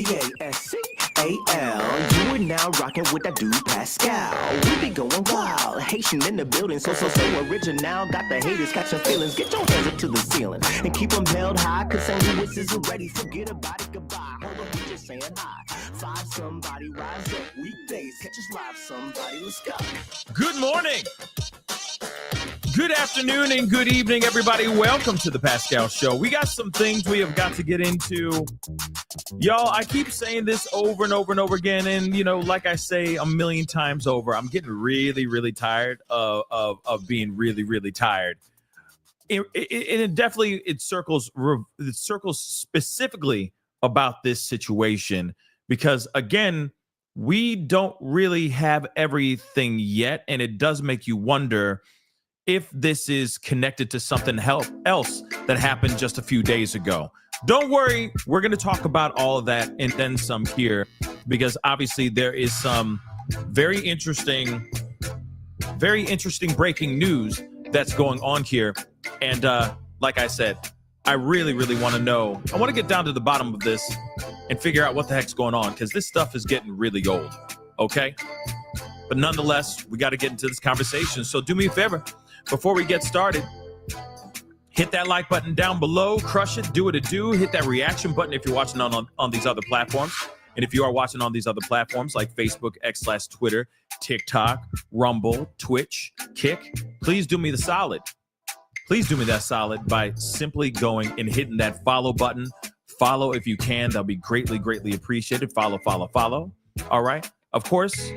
Pascal. You are now rocking with that dude Pascal. We be going wild, Haitian in the building, so original. Got the haters catching feelings. Get your hands up to the ceiling and keep them held high, cause St. Louis isn't ready. Forget about it, goodbye. Hold on, we just saying hi. Five somebody, rise up. Weekdays, catch us live, somebody. Let's go. Good morning. Good afternoon and good evening, everybody. Welcome to the Pascal Show. We got some things we have got to get into. Y'all, I keep saying this over and over and over again. And, you know, like I say a million times over, I'm getting really, really tired of being really, really tired. It definitely circles specifically about this situation because, again, we don't really have everything yet. And it does make you wonder if this is connected to something else that happened just a few days ago. Don't worry, we're going to talk about all of that and then some here, because obviously there is some very interesting breaking news that's going on here. And like I said, I really, really want to know. I want to get down to the bottom of this and figure out what the heck's going on, because this stuff is getting really old, okay? But nonetheless, we got to get into this conversation. So do me a favor. Before we get started, hit that like button down below, crush it, do what it do, hit that reaction button if you're watching on these other platforms. And if you are watching on these other platforms like Facebook, X/Twitter, TikTok, Rumble, Twitch, Kick, please do me the solid. Please do me that solid by simply going and hitting that follow button. Follow if you can. That'll be greatly, greatly appreciated. Follow. All right. Of course,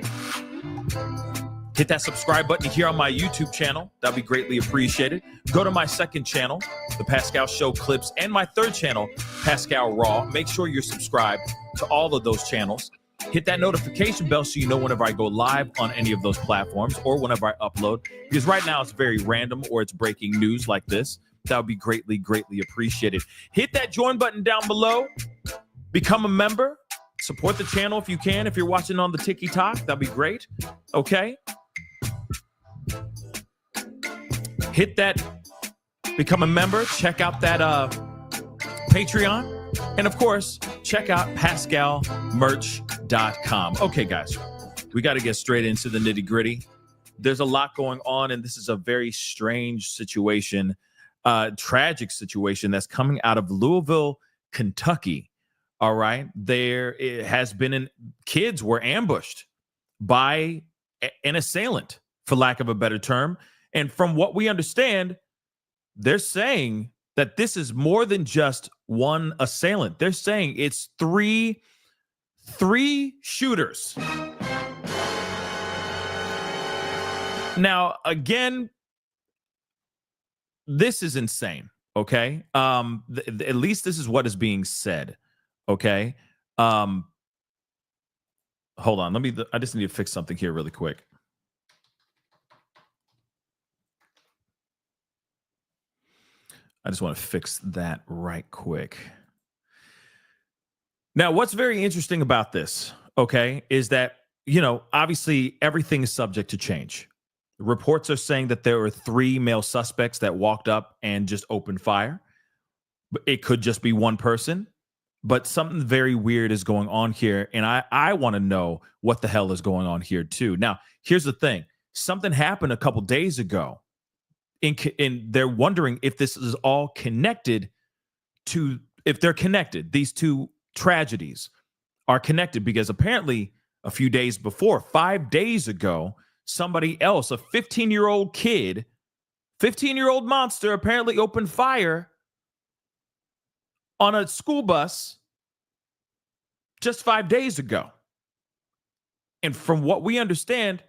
hit that subscribe button here on my YouTube channel. That'd be greatly appreciated. Go to my second channel, The Pascal Show Clips, and my third channel, Pascal Raw. Make sure you're subscribed to all of those channels. Hit that notification bell so you know whenever I go live on any of those platforms or whenever I upload. Because right now it's very random or it's breaking news like this. That would be greatly, greatly appreciated. Hit that join button down below. Become a member. Support the channel if you can. If you're watching on the TikTok, that'd be great. Okay. Hit that, become a member, check out that Patreon, and of course, check out PascalMerch.com. Okay, guys, we got to get straight into the nitty gritty. There's a lot going on, and this is a very strange situation, tragic situation that's coming out of Louisville, Kentucky. All right, kids were ambushed by an assailant, for lack of a better term. And from what we understand, they're saying that this is more than just one assailant. They're saying it's three shooters. Now, again, this is insane, okay? At least this is what is being said, okay? Hold on. I just need to fix something here really quick. I just want to fix that right quick. Now, what's very interesting about this, okay, is that, you know, obviously everything is subject to change. Reports are saying that there were 3 male suspects that walked up and just opened fire. It could just be one person, but something very weird is going on here. And I want to know what the hell is going on here too. Now, here's the thing. Something happened a couple days ago. And they're wondering if this is all connected to, if they're connected. These two tragedies are connected because apparently a few days before, 5 days ago, somebody else, a 15-year-old kid, 15-year-old monster, apparently opened fire on a school bus just 5 days ago. And from what we understand,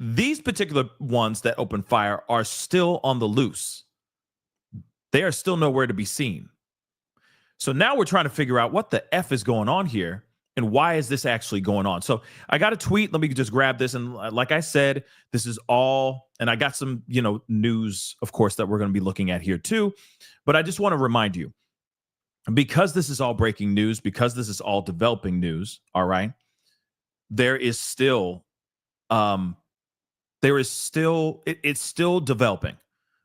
these particular ones that open fire are still on the loose. They are still nowhere to be seen. So now we're trying to figure out what the F is going on here and why is this actually going on. So I got a tweet. Let me just grab this. And like I said, this is all, and I got some, you know, news, of course, that we're going to be looking at here too. But I just want to remind you, because this is all breaking news, because this is all developing news, all right, there is still, it's still developing.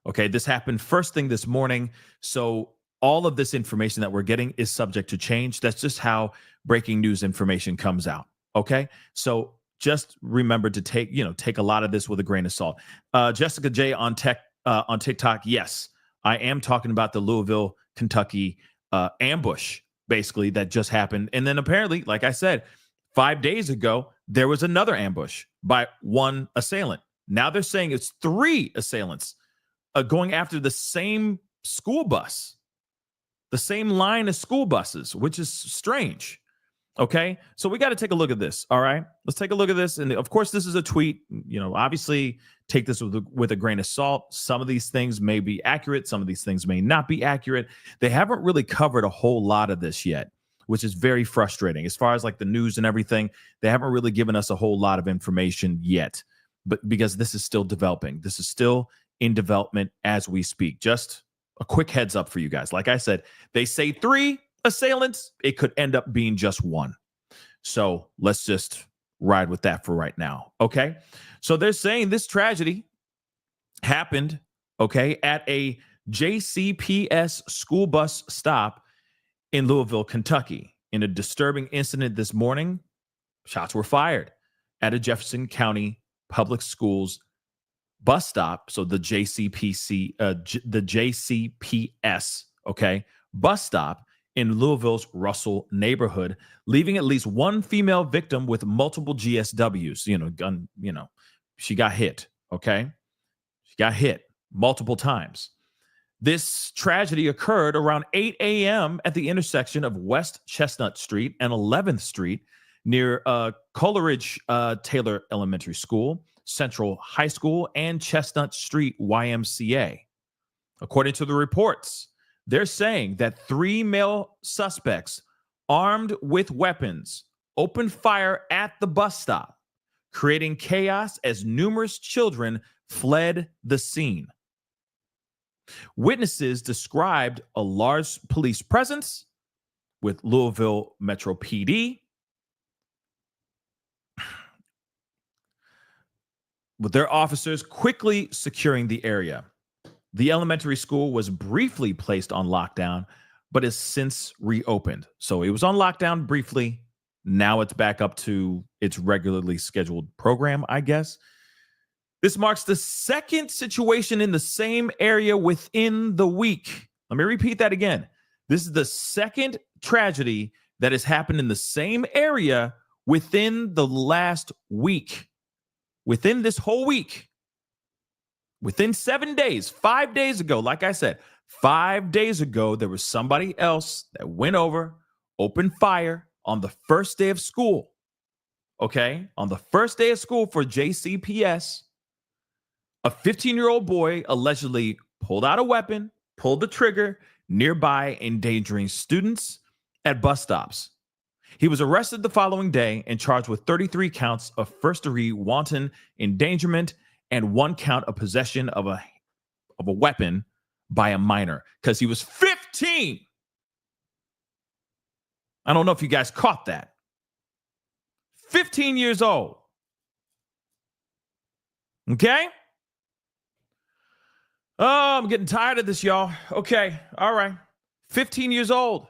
Okay, this happened first thing this morning. So all of this information that we're getting is subject to change. That's just how breaking news information comes out. Okay. So just remember to take a lot of this with a grain of salt. Jessica J on TikTok. Yes, I am talking about the Louisville, Kentucky ambush, basically, that just happened. And then apparently, like I said, 5 days ago, there was another ambush by one assailant. Now they're saying it's 3 assailants going after the same school bus, the same line of school buses, which is strange. Okay, so we got to take a look at this. All right, let's take a look at this. And of course, this is a tweet. Obviously, take this with a grain of salt. Some of these things may be accurate. Some of these things may not be accurate. They haven't really covered a whole lot of this yet, which is very frustrating. As far as like the news and everything, they haven't really given us a whole lot of information yet. But because this is still developing, this is still in development as we speak. Just a quick heads up for you guys. Like I said, they say 3 assailants. It could end up being just 1. So let's just ride with that for right now. Okay. So they're saying this tragedy happened, okay, at a JCPS school bus stop in Louisville, Kentucky. In a disturbing incident this morning, shots were fired at a Jefferson County Public Schools bus stop. So the the JCPS, okay, bus stop in Louisville's Russell neighborhood, leaving at least 1 female victim with multiple GSWs. She got hit, okay? She got hit multiple times. This tragedy occurred around 8 a.m. at the intersection of West Chestnut Street and 11th Street near Coleridge Taylor Elementary School, Central High School, and Chestnut Street YMCA. According to the reports, they're saying that 3 male suspects armed with weapons opened fire at the bus stop, creating chaos as numerous children fled the scene. Witnesses described a large police presence with Louisville Metro PD, with their officers quickly securing the area. The elementary school was briefly placed on lockdown, but has since reopened. So it was on lockdown briefly. Now it's back up to its regularly scheduled program, I guess. This marks the 2nd situation in the same area within the week. Let me repeat that again. This is the 2nd tragedy that has happened in the same area within the last week. Within this whole week. Within 7 days, 5 days ago, like I said, 5 days ago, there was somebody else that went over, opened fire on the first day of school. Okay? On the first day of school for JCPS, a 15-year-old boy allegedly pulled out a weapon, pulled the trigger nearby, endangering students at bus stops. He was arrested the following day and charged with 33 counts of first-degree wanton endangerment and 1 count of possession of a weapon by a minor because he was 15. I don't know if you guys caught that. 15 years old. Okay? Oh, I'm getting tired of this, y'all. Okay, all right. 15 years old.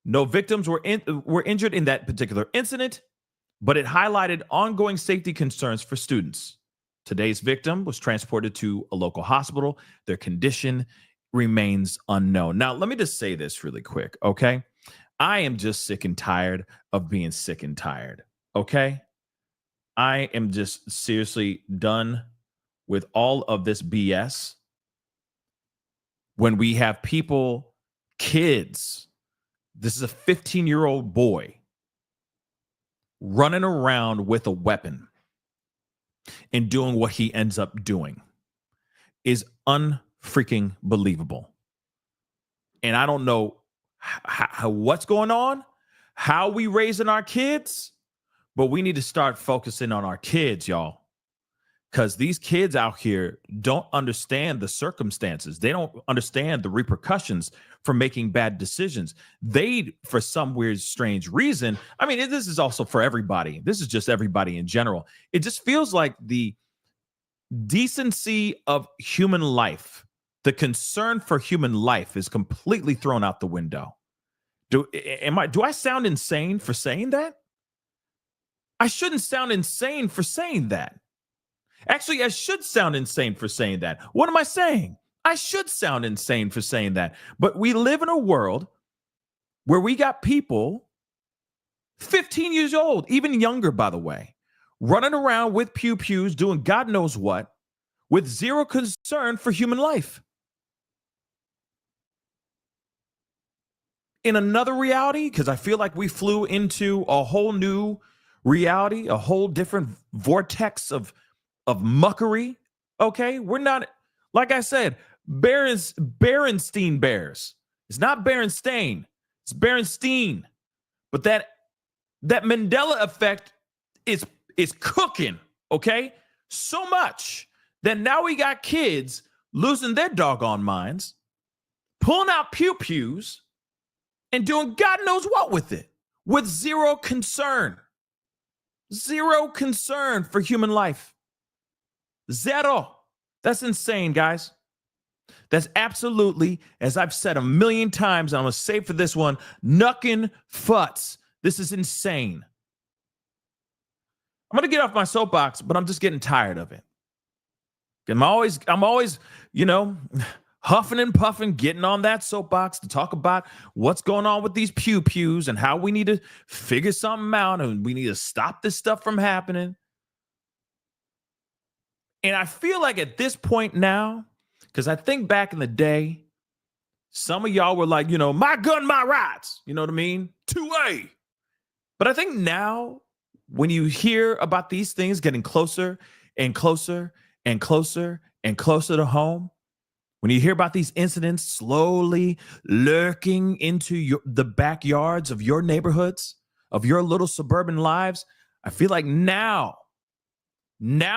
No victims were injured in that particular incident, but it highlighted ongoing safety concerns for students. Today's victim was transported to a local hospital. Their condition remains unknown. Now, let me just say this really quick, okay? I am just sick and tired of being sick and tired, okay? I am just seriously done with all of this BS. When we have people, kids, this is a 15-year-old boy running around with a weapon and doing what he ends up doing is unfreaking believable. And I don't know what's going on, how we raising our kids, but we need to start focusing on our kids, y'all. Because these kids out here don't understand the circumstances. They don't understand the repercussions for making bad decisions. They, for some weird, strange reason, I mean, this is also for everybody. This is just everybody in general. It just feels like the decency of human life The concern for human life is completely thrown out the window. Do I sound insane for saying that? I shouldn't sound insane for saying that. Actually, I should sound insane for saying that. What am I saying? I should sound insane for saying that. But we live in a world where we got people 15 years old, even younger, by the way, running around with pew-pews, doing God knows what, with zero concern for human life. In another reality, because I feel like we flew into a whole new reality, a whole different vortex of muckery. Okay, we're not, like I said, Berenstein Bears. It's not Berenstain, it's Berenstein. But that Mandela effect is cooking. Okay, so much that now we got kids losing their doggone minds, pulling out pew-pews, and doing God knows what with it, with zero concern. Zero concern for human life. Zero. That's insane, guys. That's absolutely, as I've said a million times, and I'm going to say for this one, knuckin' futs. This is insane. I'm going to get off my soapbox, but I'm just getting tired of it. I'm always, huffing and puffing, getting on that soapbox to talk about what's going on with these pew-pews and how we need to figure something out and we need to stop this stuff from happening. And I feel like at this point now, because I think back in the day, some of y'all were like, my gun, my rights. You know what I mean? 2A. But I think now when you hear about these things getting closer and closer and closer and closer to home, when you hear about these incidents slowly lurking into the backyards of your neighborhoods, of your little suburban lives, I feel like now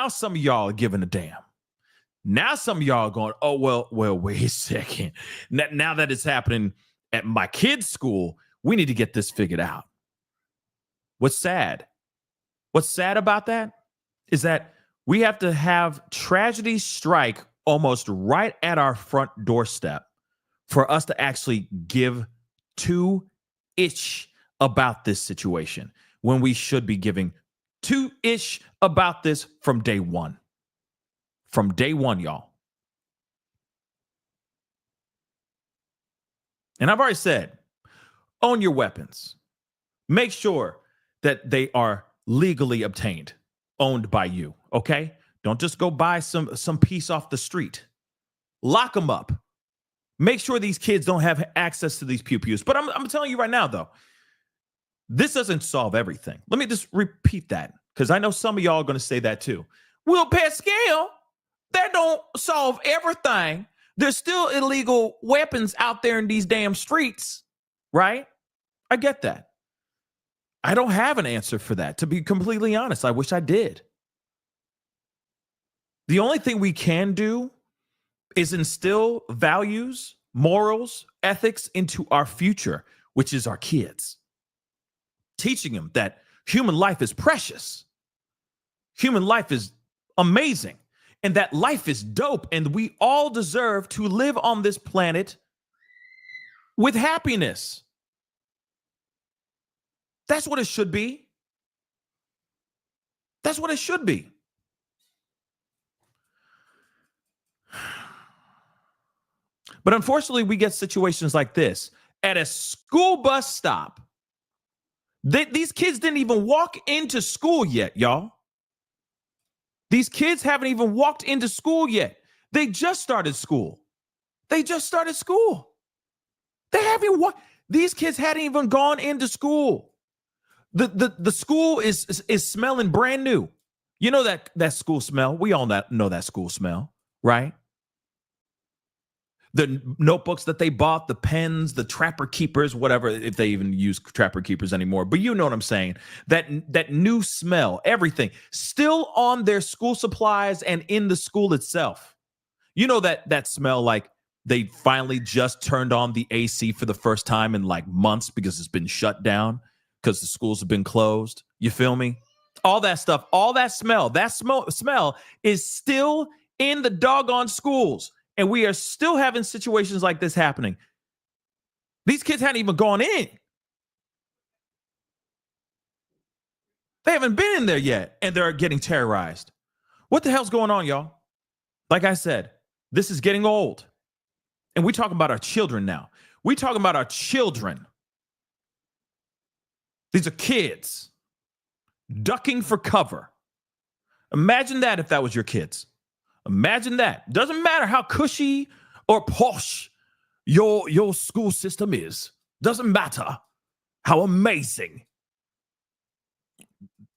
some of y'all are giving a damn. Now some of y'all are going, oh, well, wait a second. Now that it's happening at my kid's school, we need to get this figured out. What's sad about that is that we have to have tragedy strike almost right at our front doorstep for us to actually give two-ish about this situation when we should be giving two-ish about this from day one. From day one, y'all. And I've already said, own your weapons. Make sure that they are legally obtained, owned by you, okay? Don't just go buy some piece off the street. Lock them up. Make sure these kids don't have access to these pew-pews. But I'm telling you right now, though, this doesn't solve everything. Let me just repeat that, because I know some of y'all are going to say that too. Well, Pascal, that don't solve everything. There's still illegal weapons out there in these damn streets, right? I get that. I don't have an answer for that, to be completely honest. I wish I did. The only thing we can do is instill values, morals, ethics into our future, which is our kids. Teaching them that human life is precious. Human life is amazing. And that life is dope. And we all deserve to live on this planet with happiness. That's what it should be. That's what it should be. But unfortunately, we get situations like this at a school bus stop. These kids didn't even walk into school yet, y'all. These kids haven't even walked into school yet. They just started school. They haven't walked. These kids hadn't even gone into school. The school is smelling brand new. You know that school smell. We all know that school smell, right? The notebooks that they bought, the pens, the Trapper Keepers, whatever, if they even use Trapper Keepers anymore. But you know what I'm saying. That new smell, everything, still on their school supplies and in the school itself. You know that smell like they finally just turned on the AC for the first time in like months because it's been shut down because the schools have been closed. You feel me? All that stuff, all that smell is still in the doggone schools. And we are still having situations like this happening. These kids hadn't even gone in. They haven't been in there yet, and they're getting terrorized. What the hell's going on, y'all? Like I said, this is getting old. And we're talking about our children now. We're talking about our children. These are kids ducking for cover. Imagine that if that was your kids. Imagine that. Doesn't matter how cushy or posh your school system is. Doesn't matter how amazing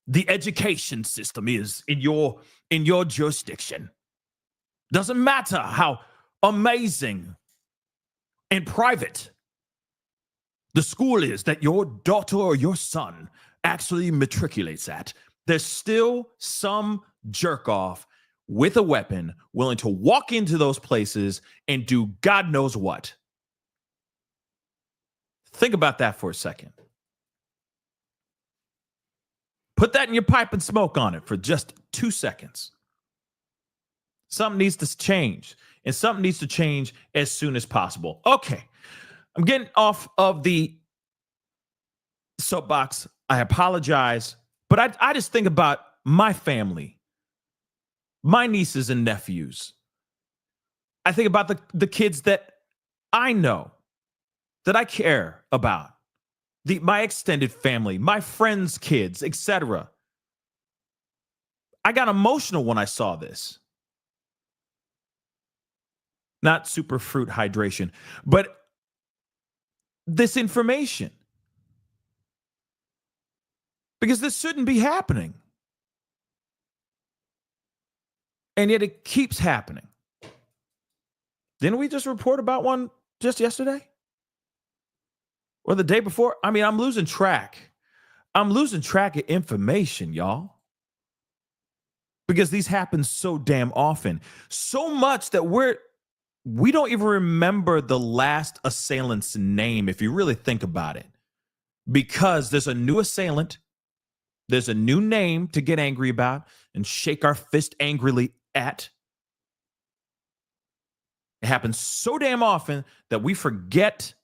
the education system is in your jurisdiction. Doesn't matter how amazing and private the school is that your daughter or your son actually matriculates at. There's still some jerk off with a weapon willing to walk into those places and do God knows what. Think about that for a second. Put that in your pipe and smoke on it for just 2 seconds. Something needs to change, and something needs to change as soon as possible. Okay, I'm getting off of the soapbox. I apologize, but I just think about my family, my nieces and nephews. I think about the kids that I know, that I care about, my extended family, my friends' kids, etc. I got emotional when I saw this. Not super fruit hydration, but this information. Because this shouldn't be happening. And yet it keeps happening. Didn't we just report about one just yesterday? Or the day before? I mean, I'm losing track. I'm losing track of information, y'all. Because these happen so damn often. So much that we don't even remember the last assailant's name, if you really think about it. Because there's a new assailant. There's a new name to get angry about and shake our fist angrily at. It happens so damn often that we forget,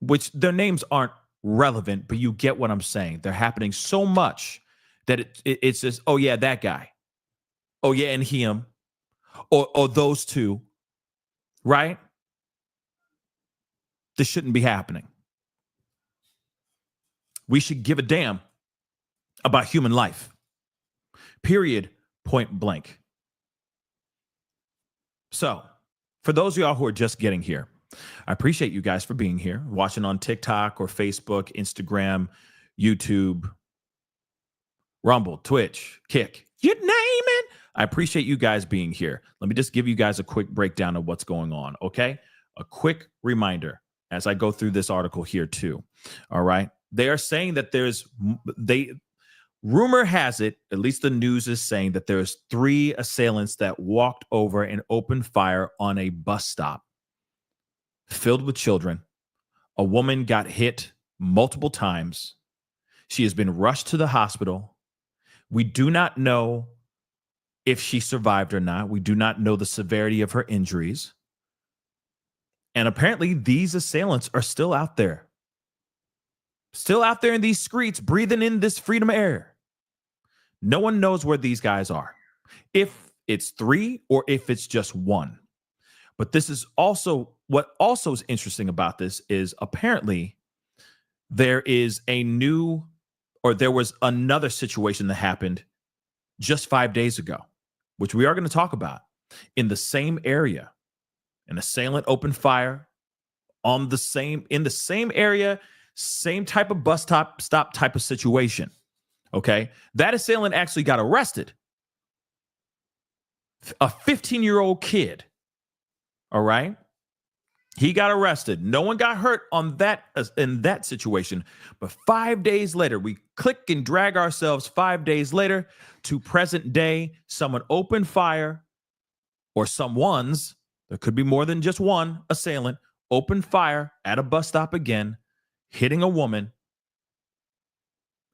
which their names aren't relevant, but you get what I'm saying. They're happening so much that it's just, oh yeah, that guy. Oh yeah, and him. Or those two. Right? This shouldn't be happening. We should give a damn about human life. Period. Point blank. So, for those of y'all who are just getting here, I appreciate you guys for being here, watching on TikTok or Facebook, Instagram, YouTube, Rumble, Twitch, Kick, you name it. I appreciate you guys being here. Let me just give you guys a quick breakdown of what's going on, okay? A quick reminder as I go through this article here too, all right? They are saying that rumor has it, at least the news is saying that there's 3 assailants that walked over and opened fire on a bus stop filled with children. A woman got hit multiple times. She has been rushed to the hospital. We do not know if she survived or not. We do not know the severity of her injuries. And apparently these assailants are still out there. Still out there in these streets, breathing in this freedom air. No one knows where these guys are. If it's 3 or if it's just 1. But this is also, what also is interesting about this is apparently there was another situation that happened just 5 days ago, which we are going to talk about. In the same area, an assailant opened fire in the same area, same type of bus stop type of situation. Okay. That assailant actually got arrested. A 15-year-old kid. All right. He got arrested. No one got hurt in that situation. But 5 days later, we click and drag ourselves 5 days later to present day. Someone opened fire, or someone's, there could be more than just one assailant, opened fire at a bus stop again, hitting a woman,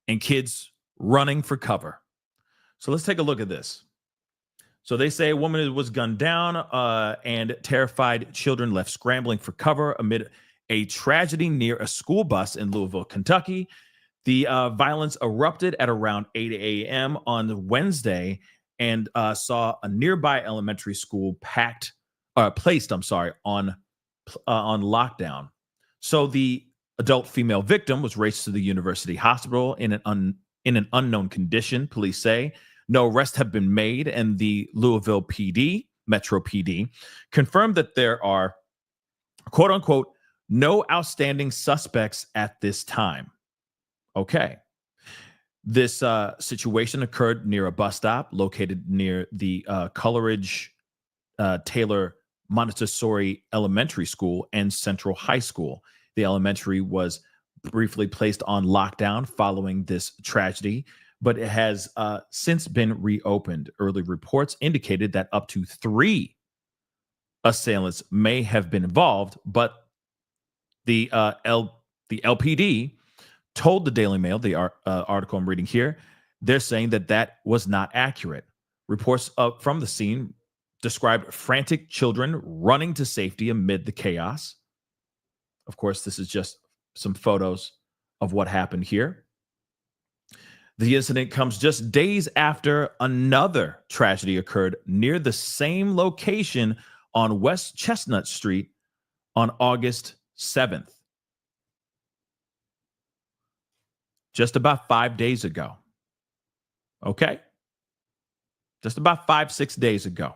and kids running for cover. So let's take a look at this. So they say a woman was gunned down and terrified children left scrambling for cover amid a tragedy near a school bus in Louisville, Kentucky. The violence erupted at around 8 a.m. on Wednesday and saw a nearby elementary school placed on lockdown. So the adult female victim was raced to the university hospital in an unknown condition, police say. No arrests have been made, and the Louisville Metro PD, confirmed that there are, quote unquote, no outstanding suspects at this time. Okay. This situation occurred near a bus stop located near the Coleridge Taylor Montessori Elementary School and Central High School. The elementary was briefly placed on lockdown following this tragedy, but it has since been reopened. Early reports indicated that up to 3 assailants may have been involved, but the LPD told the Daily Mail, the article I'm reading here, they're saying that was not accurate. Reports from the scene described frantic children running to safety amid the chaos. Of course, this is just some photos of what happened here. The incident comes just days after another tragedy occurred near the same location on West Chestnut Street on August 7th. Just about 5 days ago. Okay? Just about 5-6 days ago.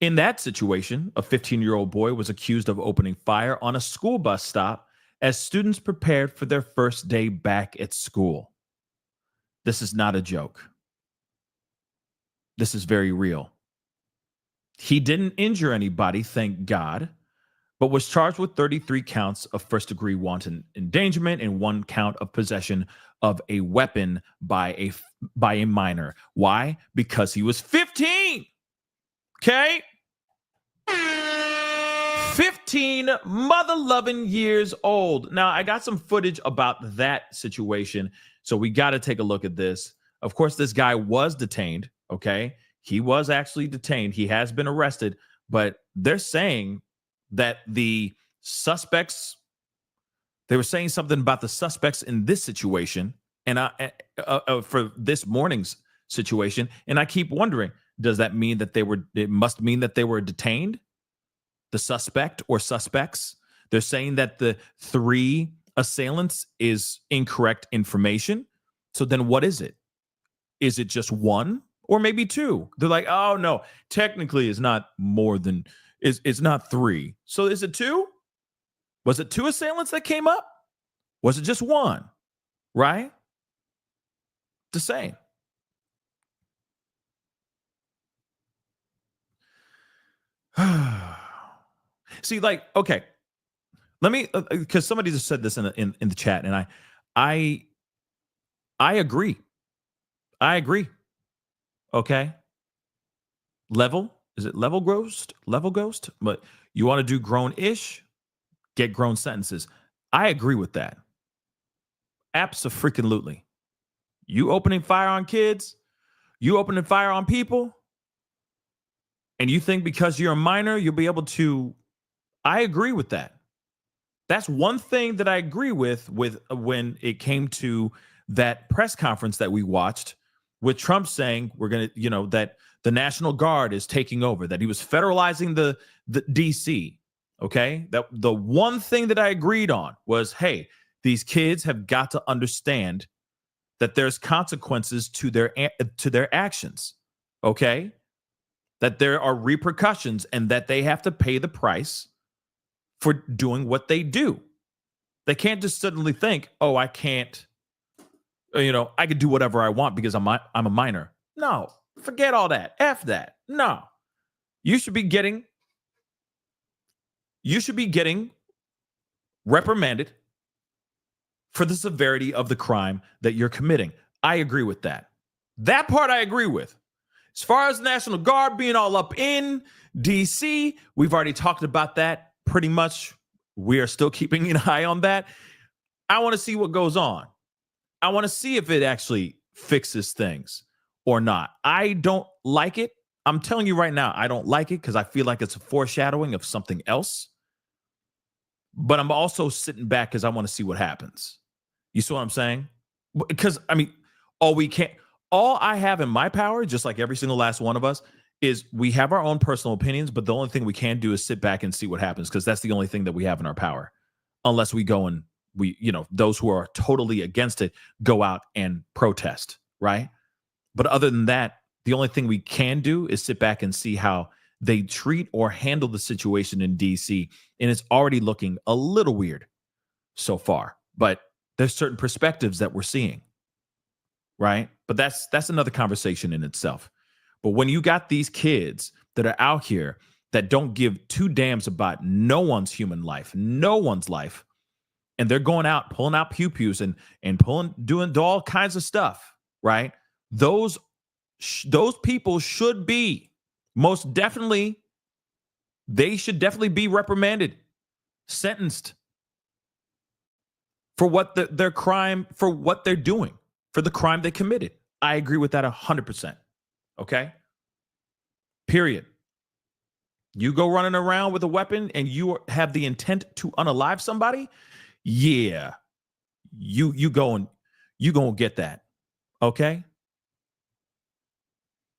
In that situation, a 15-year-old boy was accused of opening fire on a school bus stop as students prepared for their first day back at school. This is not a joke. This is very real. He didn't injure anybody, thank God, but was charged with 33 counts of first-degree wanton endangerment and 1 count of possession of a weapon by a minor. Why? Because he was 15. Okay? 15 mother-loving years old. Now, I got some footage about that situation, so we got to take a look at this. Of course, this guy was detained, okay? He was actually detained. He has been arrested, but they're saying that the suspects, they were saying something about the suspects in this situation and for this morning's situation, and I keep wondering, does that mean that it must mean that they were detained? The suspect or suspects? They're saying that the 3 assailants is incorrect information. So then what is it? Is it just 1 or maybe 2? They're like, oh no, technically it's not more than, it's not 3. So is it 2? Was it 2 assailants that came up? Was it just 1? Right? The same. See, like, okay, let me, because somebody just said this in the chat, and I agree. I agree. Okay. Is it level ghost? Level ghost? But you want to do grown-ish? Get grown sentences. I agree with that. Abso-freaking-lutely. You opening fire on kids? You opening fire on people? And you think because you're a minor, you'll be able to... I agree with that. That's one thing that I agree with when it came to that press conference that we watched with Trump saying we're going to, that the National Guard is taking over, that he was federalizing the DC. Okay. That the one thing that I agreed on was, hey, these kids have got to understand that there's consequences to their actions. Okay. That there are repercussions and that they have to pay the price for doing what they do. They can't just suddenly think, oh, I can't, I could do whatever I want because I'm a minor. No, forget all that. F that. No, you should be getting reprimanded for the severity of the crime that you're committing. I agree with that. That part I agree with. As far as National Guard being all up in DC, we've already talked about that pretty much. We are still keeping an eye on that. I want to see what goes on. I want to see if it actually fixes things or not. I don't like it. I'm telling you right now, I don't like it because I feel like it's a foreshadowing of something else. But I'm also sitting back because I want to see what happens. You see what I'm saying? Because, I mean, all I have in my power, just like every single last one of us, is we have our own personal opinions, but the only thing we can do is sit back and see what happens, because that's the only thing that we have in our power. Unless we go and those who are totally against it go out and protest, right? But other than that, the only thing we can do is sit back and see how they treat or handle the situation in DC. And it's already looking a little weird so far, but there's certain perspectives that we're seeing, right? But that's another conversation in itself. But when you got these kids that are out here that don't give two damns about no one's human life, no one's life, and they're going out, pulling out pew-pews and doing all kinds of stuff, right? Those people should be most definitely, they should definitely be reprimanded, sentenced for what their crime, for what they're doing, for the crime they committed. I agree with that 100%. Okay? Period. You go running around with a weapon and you have the intent to unalive somebody, yeah, you gonna get that. Okay?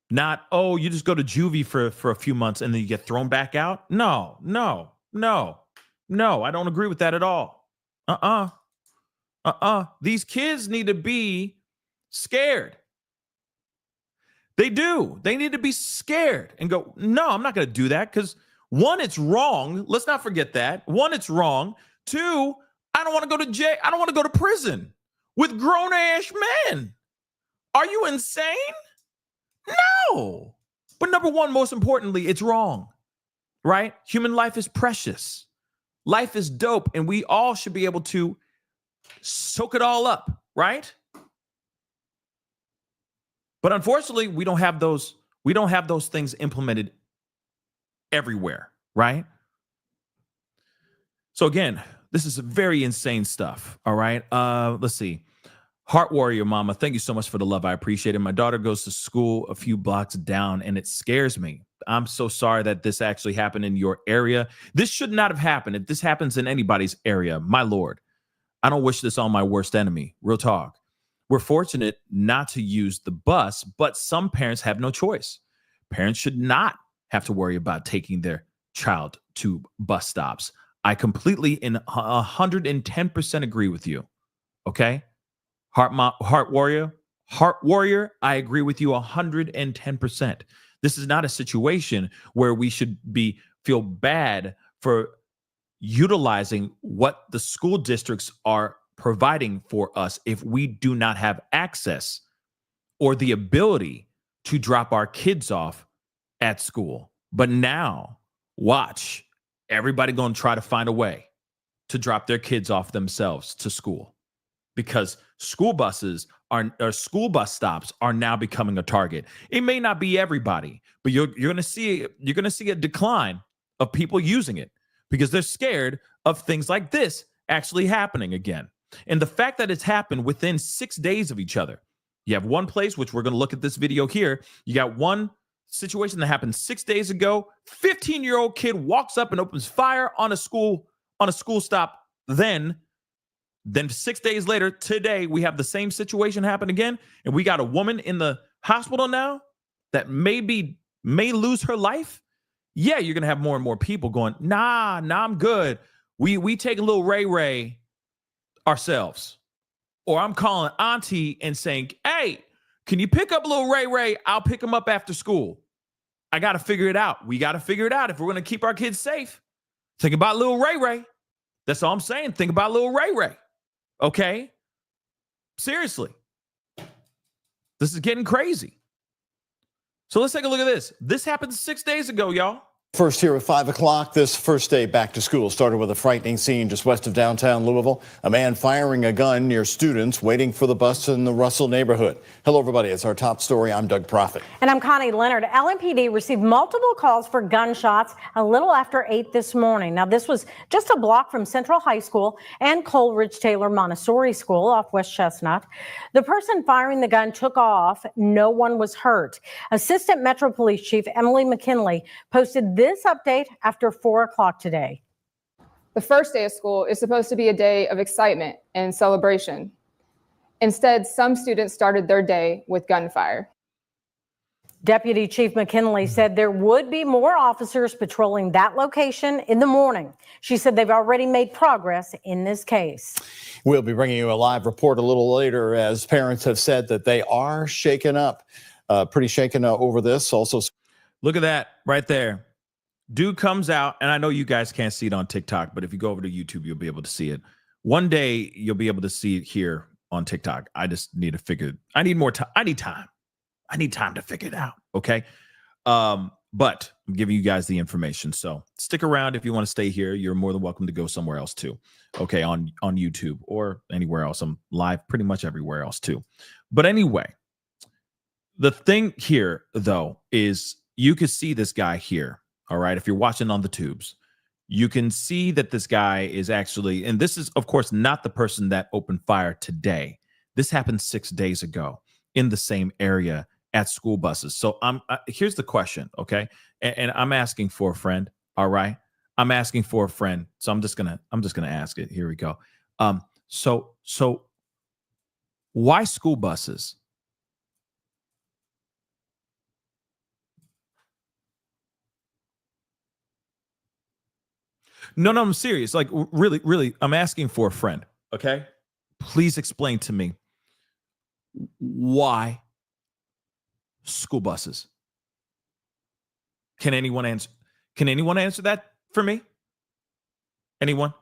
Not, oh, you just go to juvie for a few months and then you get thrown back out. No, I don't agree with that at all. These kids need to be scared. They do. They need to be scared and go, no, I'm not going to do that, because one, it's wrong. Let's not forget that. One, it's wrong. Two, I don't want to go to jail. I don't want to go to prison with grown-ass men. Are you insane? No. But number one, most importantly, it's wrong, right? Human life is precious. Life is dope, and we all should be able to soak it all up, right? But unfortunately, we don't have those things implemented everywhere, right? So again, this is very insane stuff, all right? Let's see. Heart Warrior Mama, thank you so much for the love. I appreciate it. My daughter goes to school a few blocks down, and it scares me. I'm so sorry that this actually happened in your area. This should not have happened. If this happens in anybody's area, my Lord, I don't wish this on my worst enemy. Real talk. We're fortunate not to use the bus, but some parents have no choice. Parents should not have to worry about taking their child to bus stops. I completely and 110% agree with you. Okay? Heart Warrior, I agree with you 110%. This is not a situation where we should feel bad for utilizing what the school districts are providing for us if we do not have access or the ability to drop our kids off at school. But now, watch, everybody going to try to find a way to drop their kids off themselves to school, because school bus stops are now becoming a target. It may not be everybody, but you're going to see a decline of people using it because they're scared of things like this actually happening again. And the fact that it's happened within 6 days of each other. You have one place, which we're going to look at this video here. You got one situation that happened 6 days ago. 15-year-old kid walks up and opens fire on a school stop. Then 6 days later, today, we have the same situation happen again. And we got a woman in the hospital now that may lose her life. Yeah, you're going to have more and more people going, nah, I'm good. We take a little Ray ourselves. Or I'm calling auntie and saying, hey, can you pick up little Ray? I'll pick him up after school. I got to figure it out. We got to figure it out if we're going to keep our kids safe. Think about little Ray. That's all I'm saying. Think about little Ray. Okay? Seriously. This is getting crazy. So let's take a look at this. This happened 6 days ago, y'all. First here at 5 o'clock, this first day back to school started with a frightening scene just west of downtown Louisville. A man firing a gun near students waiting for the bus in the Russell neighborhood. Hello, everybody. It's our top story. I'm Doug Proffitt. And I'm Connie Leonard. LMPD received multiple calls for gunshots a little after 8 this morning. Now, this was just a block from Central High School and Coleridge Taylor Montessori School off West Chestnut. The person firing the gun took off. No one was hurt. Assistant Metro Police Chief Emily McKinley posted this update after 4 o'clock today. The first day of school is supposed to be a day of excitement and celebration. Instead, some students started their day with gunfire. Deputy Chief McKinley said there would be more officers patrolling that location in the morning. She said they've already made progress in this case. We'll be bringing you a live report a little later as parents have said that they are shaken up, pretty shaken over this. Also, Look at that right there. Dude comes out, and I know you guys can't see it on TikTok, but if you go over to YouTube, you'll be able to see it. One day, you'll be able to see it here on TikTok. I just need to figure. I need more time. I need time. I need time to figure it out. Okay. But I'm giving you guys the information. So stick around if you want to stay here. You're more than welcome to go somewhere else too. Okay, on YouTube or anywhere else. I'm live pretty much everywhere else too. But anyway, the thing here though is you could see this guy here. All right. If you're watching on the tubes, you can see that this guy is actually, and this is, of course, not the person that opened fire today. This happened 6 days ago in the same area at school buses. So here's the question. Okay. And I'm asking for a friend. All right. I'm asking for a friend. So I'm just going to ask it. Here we go. So why school buses? No, I'm serious. Like, really, I'm asking for a friend. Okay. Please explain to me why school buses. Can anyone answer? Can anyone answer that for me? Anyone?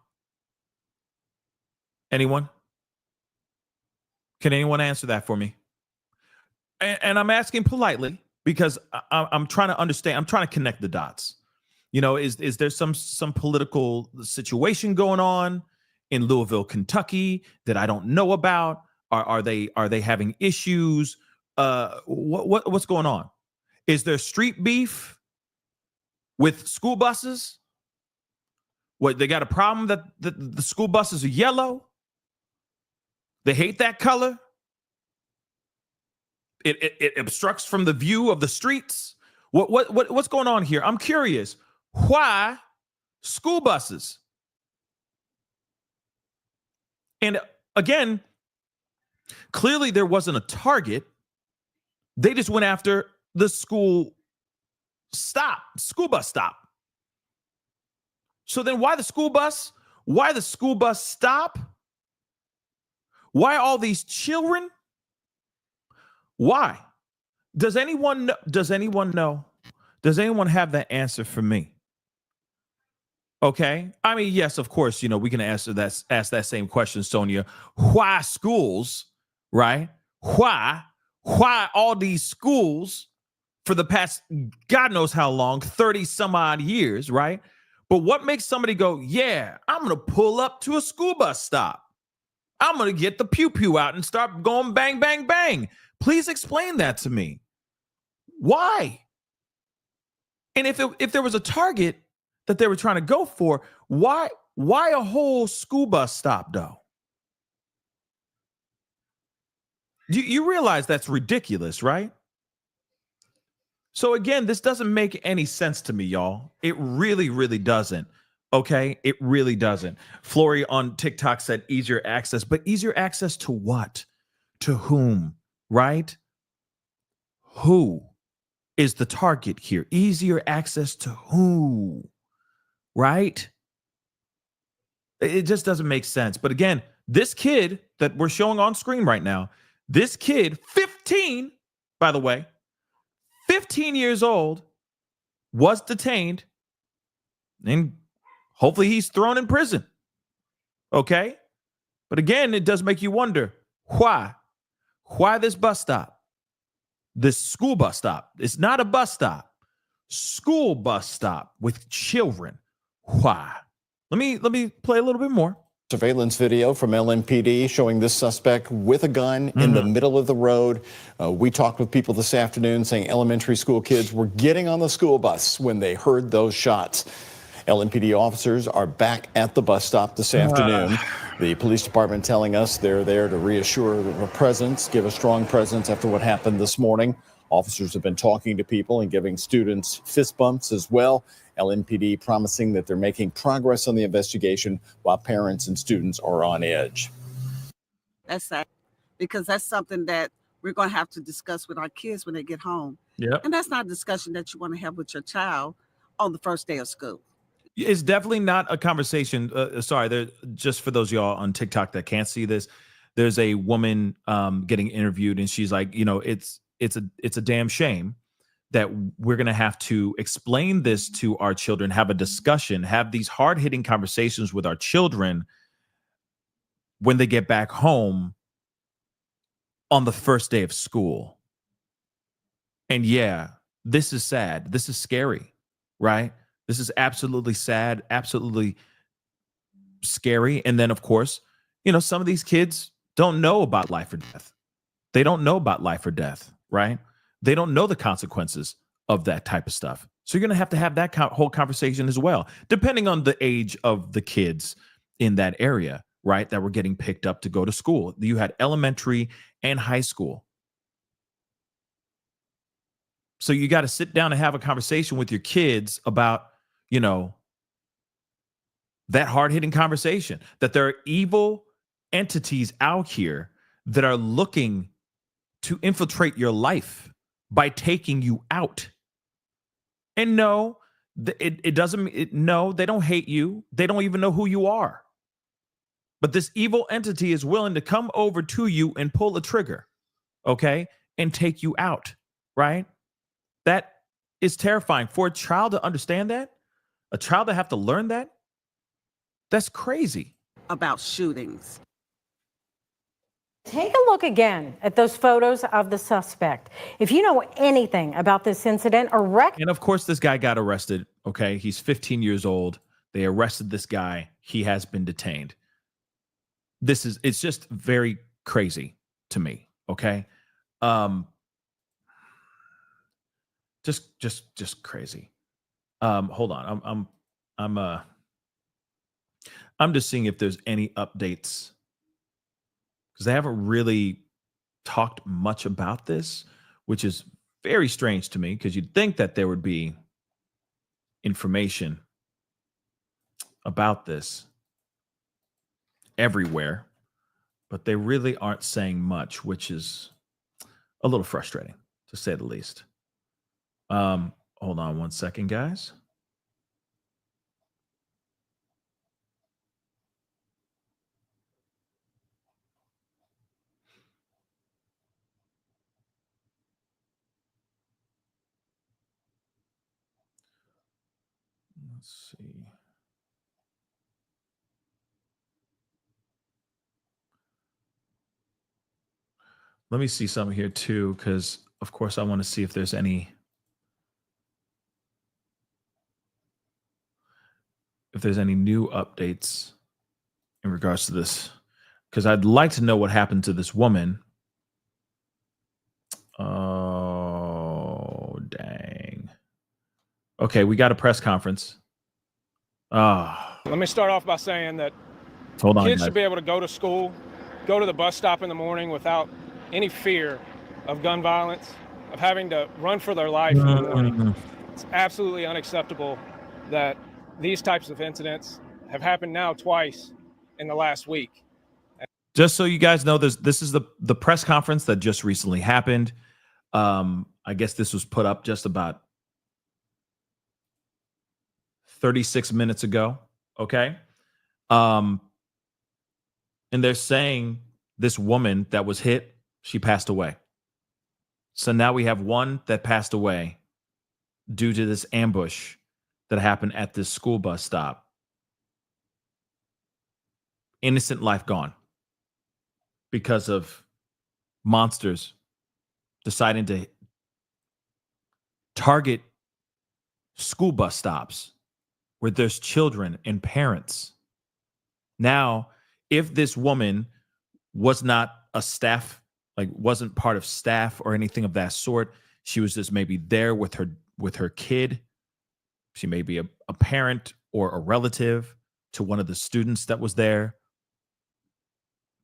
Anyone? Can anyone answer that for me? And I'm asking politely because I'm trying to understand. I'm trying to connect the dots. You know, is there some political situation going on in Louisville, Kentucky that I don't know about? Are they having issues? What's going on? Is there street beef with school buses? What, they got a problem that the school buses are yellow? They hate that color. It obstructs from the view of the streets. What's going on here? I'm curious. Why school buses? And again, clearly there wasn't a target. They just went after the school bus stop. So then why the school bus? Why the school bus stop? Why all these children? Why? Does anyone know? Does anyone have that answer for me? Okay. I mean, yes, of course, you know, we can ask that same question, Sonia. Why schools, right? Why all these schools for the past God knows how long, 30 some odd years, right? But what makes somebody go, yeah, I'm going to pull up to a school bus stop. I'm going to get the pew pew out and start going bang, bang, bang. Please explain that to me. Why? And if there was a target that they were trying to go for, why a whole school bus stop though? You realize that's ridiculous, right? So again, this doesn't make any sense to me, y'all. It really, really doesn't. Okay? It really doesn't. Flory on TikTok said easier access, but easier access to what? To whom? Right? Who is the target here? Easier access to who? Right? It just doesn't make sense. But again, this kid that we're showing on screen right now, this kid, 15, by the way, 15 years old, was detained, and hopefully he's thrown in prison. Okay? But again, it does make you wonder, why? Why this bus stop? This school bus stop? It's not a bus stop. school bus stop with children. Why? Let me play a little bit more. Surveillance video from LMPD showing this suspect with a gun in the middle of the road. We talked with people this afternoon saying elementary school kids were getting on the school bus when they heard those shots. LMPD officers are back at the bus stop this afternoon. The police department telling us they're there to reassure the presence, give a strong presence after what happened this morning. Officers have been talking to people and giving students fist bumps as well. LMPD promising that they're making progress on the investigation while parents and students are on edge. That's sad because that's something that we're going to have to discuss with our kids when they get home. Yeah. And that's not a discussion that you want to have with your child on the first day of school. It's definitely not a conversation. Sorry, just for those of y'all on TikTok that can't see this, there's a woman getting interviewed, and she's like, it's a damn shame that we're going to have to explain this to our children, have a discussion, have these hard-hitting conversations with our children when they get back home on the first day of school. And yeah, this is sad. This is scary, right? This is absolutely sad, absolutely scary. And then, of course, some of these kids don't know about life or death. They don't know about life or death, right? They don't know the consequences of that type of stuff. So you're going to have that whole conversation as well, depending on the age of the kids in that area, right, that were getting picked up to go to school. You had elementary and high school. So you got to sit down and have a conversation with your kids about, that hard-hitting conversation, that there are evil entities out here that are looking to infiltrate your life by taking you out. And no, it doesn't, no, they don't hate you. They don't even know who you are. But this evil entity is willing to come over to you and pull a trigger, okay, and take you out, right? That is terrifying. For a child to understand that, a child to have to learn that, that's crazy. About shootings. Take a look again at those photos of the suspect. If you know anything about this incident or And of course, this guy got arrested. Okay. He's 15 years old. They arrested this guy. He has been detained. It's just very crazy to me. Okay. Just crazy. Hold on. I'm just seeing if there's any updates, because they haven't really talked much about this, which is very strange to me, because you'd think that there would be information about this everywhere, but they really aren't saying much, which is a little frustrating, to say the least. Hold on one second, guys. Let's see. Let me see something here too, because of course I want to see if there's any new updates in regards to this, because I'd like to know what happened to this woman. Oh, dang. Okay, we got a press conference. Let me start off by saying that Hold on, kids guys. should be able to go to school, go to the bus stop in the morning without any fear of gun violence, of having to run for their life in the morning. It's absolutely unacceptable that these types of incidents have happened now twice in the last week. Just so you guys know, this is the press conference that just recently happened. I guess this was put up just about 36 minutes ago. Okay. And they're saying this woman that was hit, she passed away. So now we have one that passed away due to this ambush that happened at this school bus stop. Innocent life gone because of monsters deciding to target school bus stops where there's children and parents. Now, if this woman was not a staff, like wasn't part of staff or anything of that sort, she was just maybe there with her kid. She may be a parent or a relative to one of the students that was there.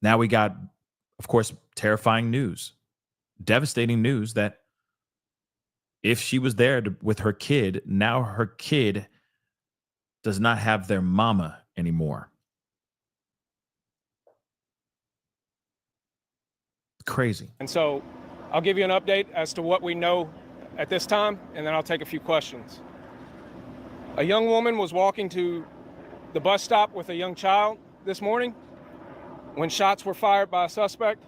Now we got, of course, terrifying news, devastating news that if she was there with her kid, now her kid does not have their mama anymore. Crazy. And so I'll give you an update as to what we know at this time, and then I'll take a few questions. A young woman was walking to the bus stop with a young child this morning when shots were fired by a suspect.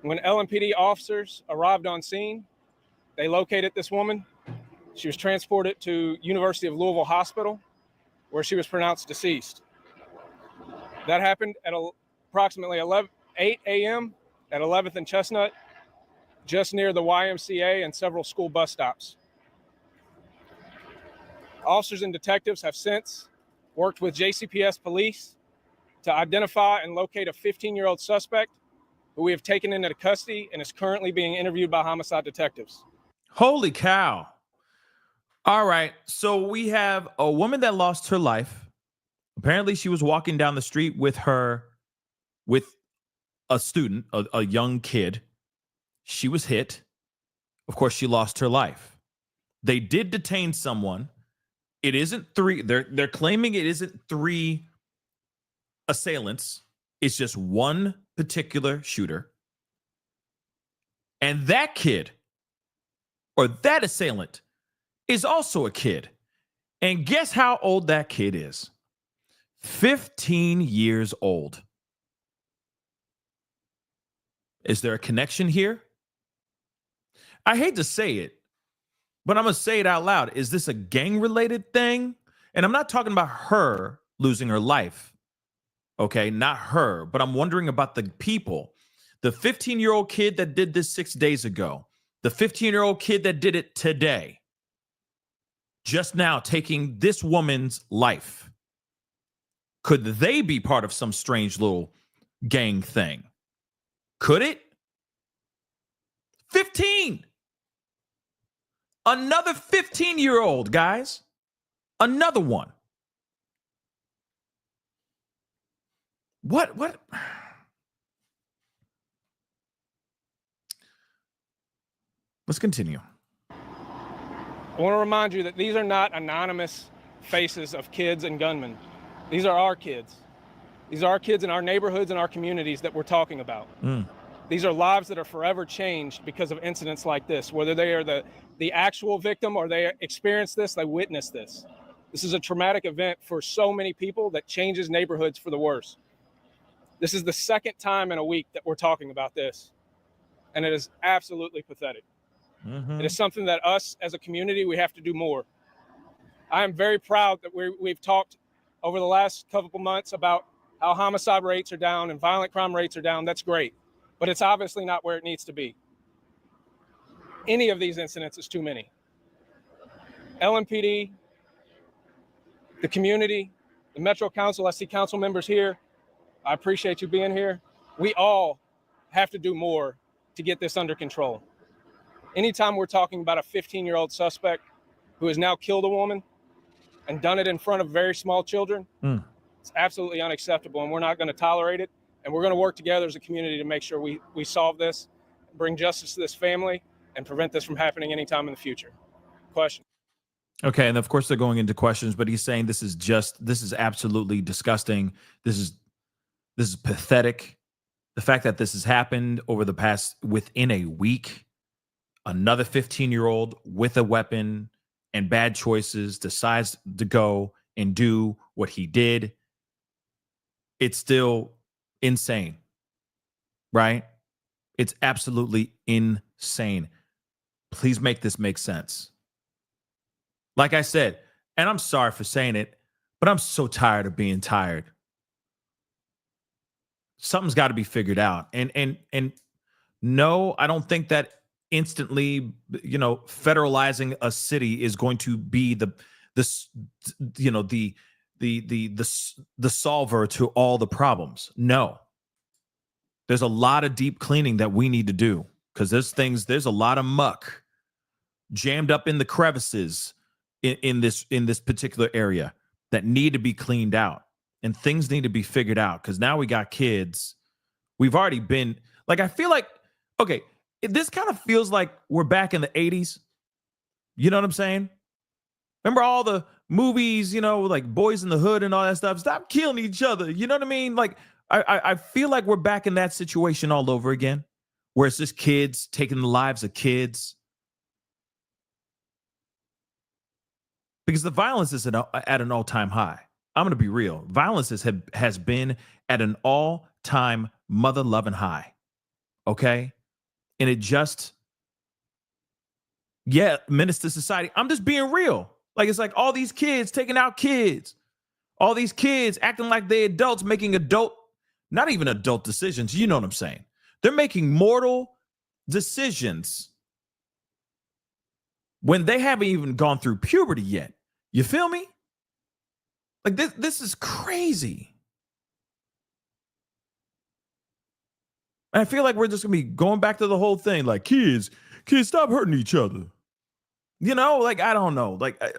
When LMPD officers arrived on scene, they located this woman. She was transported to University of Louisville Hospital, where she was pronounced deceased. That happened at approximately 8 a.m. at 11th and Chestnut, just near the YMCA and several school bus stops. Officers and detectives have since worked with JCPS police to identify and locate a 15-year-old suspect who we have taken into custody and is currently being interviewed by homicide detectives. Holy cow. All right. So we have a woman that lost her life. Apparently she was walking down the street with a student, a young kid. She was hit. Of course, she lost her life. They did detain someone. It isn't three. They're claiming it isn't three assailants. It's just one particular shooter. And that kid, or that assailant, is also a kid. And guess how old that kid is? 15 years old. Is there a connection here? I hate to say it, but I'm going to say it out loud. Is this a gang-related thing? And I'm not talking about her losing her life. Okay, not her, but I'm wondering about the people. The 15-year-old kid that did this 6 days ago. The 15-year-old kid that did it today. Just now taking this woman's life. Could they be part of some strange little gang thing? Could it? 15. Another 15-year-old, guys. Another one. What? Let's continue. I want to remind you that these are not anonymous faces of kids and gunmen. These are our kids. These are our kids in our neighborhoods and our communities that we're talking about. These are lives that are forever changed because of incidents like this, whether they are the actual victim or they experience this, they witness this. This is a traumatic event for so many people that changes neighborhoods for the worse. This is the second time in a week that we're talking about this, and it is absolutely pathetic. It is something that us as a community, we have to do more. I am very proud that we've talked over the last couple of months about how homicide rates are down and violent crime rates are down. That's great, but it's obviously not where it needs to be. Any of these incidents is too many. LMPD, the community, the Metro Council, I see council members here. I appreciate you being here. We all have to do more to get this under control. Anytime we're talking about a 15-year-old suspect who has now killed a woman and done it in front of very small children, it's absolutely unacceptable, and we're not going to tolerate it. And we're going to work together as a community to make sure we solve this, bring justice to this family, and prevent this from happening anytime in the future. Question. Okay, and of course they're going into questions, but he's saying this is absolutely disgusting. This is pathetic. The fact that this has happened within a week, another 15-year-old with a weapon and bad choices decides to go and do what he did. It's still insane, right? It's absolutely insane. Please make this make sense. Like I said, and I'm sorry for saying it, but I'm so tired of being tired. Something's got to be figured out. And no, I don't think that instantly, federalizing a city is going to be the solver to all the problems. No. There's a lot of deep cleaning that we need to do, because there's a lot of muck jammed up in the crevices in this particular area that need to be cleaned out, and things need to be figured out, because now we got kids. We've already been, like, I feel like, okay, this kind of feels like we're back in the 80s. You know what I'm saying? Remember all the movies, like Boys in the Hood and all that stuff? Stop killing each other. You know what I mean? Like, I feel like we're back in that situation all over again, where it's just kids taking the lives of kids. Because the violence is at an all-time high. I'm going to be real. Violence has been at an all-time mother-loving high. Okay? And it just, menace to society. I'm just being real. Like, it's like all these kids taking out kids. All these kids acting like they're adults, making not even adult decisions. You know what I'm saying? They're making mortal decisions when they haven't even gone through puberty yet. You feel me? Like, this is crazy. And I feel like we're just going to be going back to the whole thing. Like, kids, stop hurting each other. Like, I don't know. Like I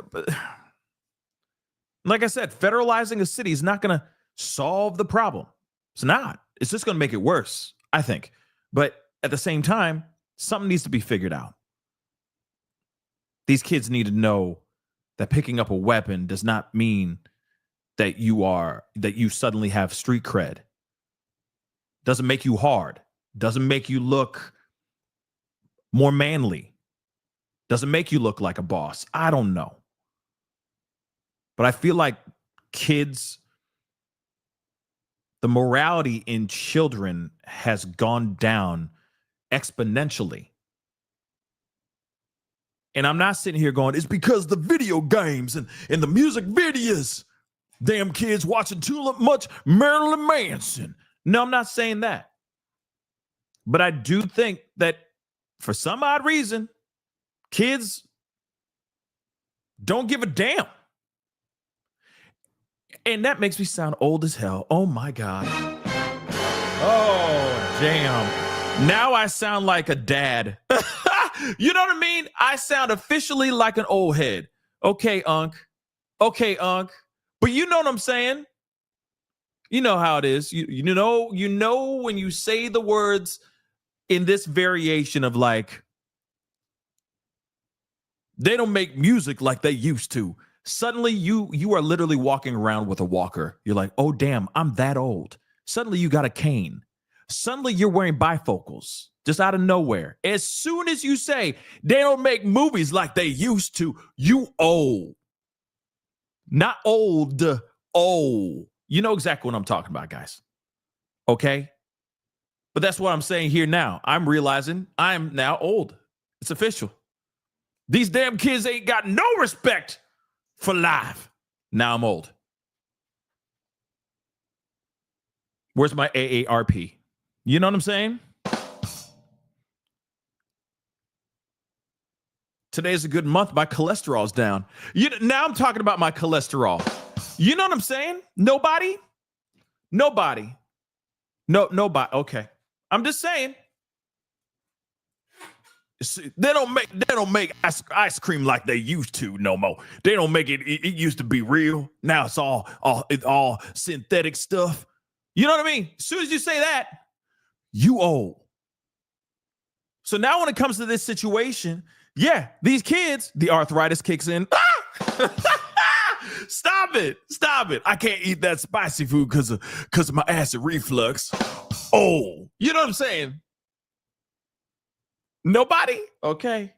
said, federalizing a city is not going to solve the problem. It's not. It's just going to make it worse, I think. But at the same time, something needs to be figured out. These kids need to know that picking up a weapon does not mean that you suddenly have street cred. Doesn't make you hard. Doesn't make you look more manly. Doesn't make you look like a boss. I don't know. But I feel like kids, the morality in children has gone down exponentially. And I'm not sitting here going, it's because the video games and the music videos. Damn kids watching too much Marilyn Manson. No, I'm not saying that. But I do think that for some odd reason, kids don't give a damn. And that makes me sound old as hell. Oh, my God. Oh, damn. Now I sound like a dad. You know what I mean? I sound officially like an old head. Okay, Unc. But you know what I'm saying? You know how it is. You know when you say the words in this variation of like, they don't make music like they used to. Suddenly you are literally walking around with a walker. You're like, oh, damn, I'm that old. Suddenly you got a cane. Suddenly you're wearing bifocals just out of nowhere. As soon as you say they don't make movies like they used to, you old. Not old, old. You know exactly what I'm talking about, guys. Okay? But that's what I'm saying here now. I'm realizing I'm now old. It's official. These damn kids ain't got no respect for life. Now I'm old. Where's my AARP? You know what I'm saying? Today's a good month. My cholesterol's down. Now I'm talking about my cholesterol. You know what I'm saying? Nobody. No, nobody. Okay. I'm just saying. They don't make ice cream like they used to no more. They don't make it. It used to be real. Now it's all synthetic stuff. You know what I mean? As soon as you say that, you old. So now when it comes to this situation, yeah, these kids, the arthritis kicks in. Stop it. I can't eat that spicy food because of my acid reflux. Oh, you know what I'm saying? Nobody? Okay.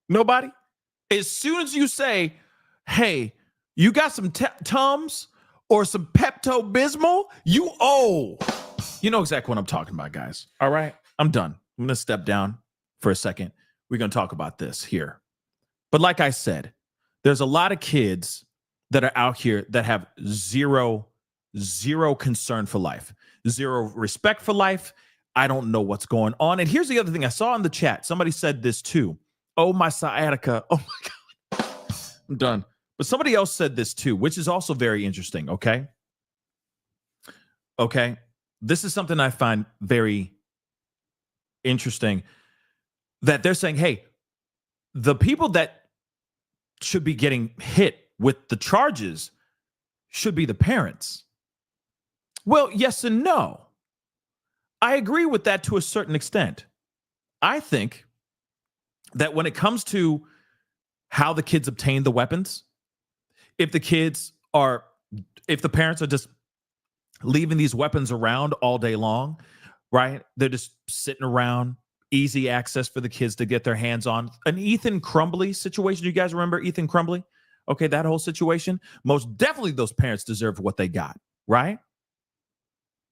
Nobody? As soon as you say, hey, you got some Tums or some Pepto-Bismol, you old. You know exactly what I'm talking about, guys. All right? I'm done. I'm going to step down for a second. We're going to talk about this here. But like I said, there's a lot of kids that are out here that have zero concern for life, zero respect for life. I don't know what's going on. And here's the other thing I saw in the chat. Somebody said this too. Oh, my sciatica. Oh my God. I'm done. But somebody else said this too, which is also very interesting. Okay. Okay. This is something I find very interesting, that they're saying, hey, the people that should be getting hit with the charges should be the parents. Well, yes and no. I agree with that to a certain extent. I think that when it comes to how the kids obtain the weapons, if the parents are just leaving these weapons around all day long, right? They're just sitting around, easy access for the kids to get their hands on. An Ethan Crumbly situation. You guys remember Ethan Crumbly? Okay, that whole situation. Most definitely those parents deserved what they got, right?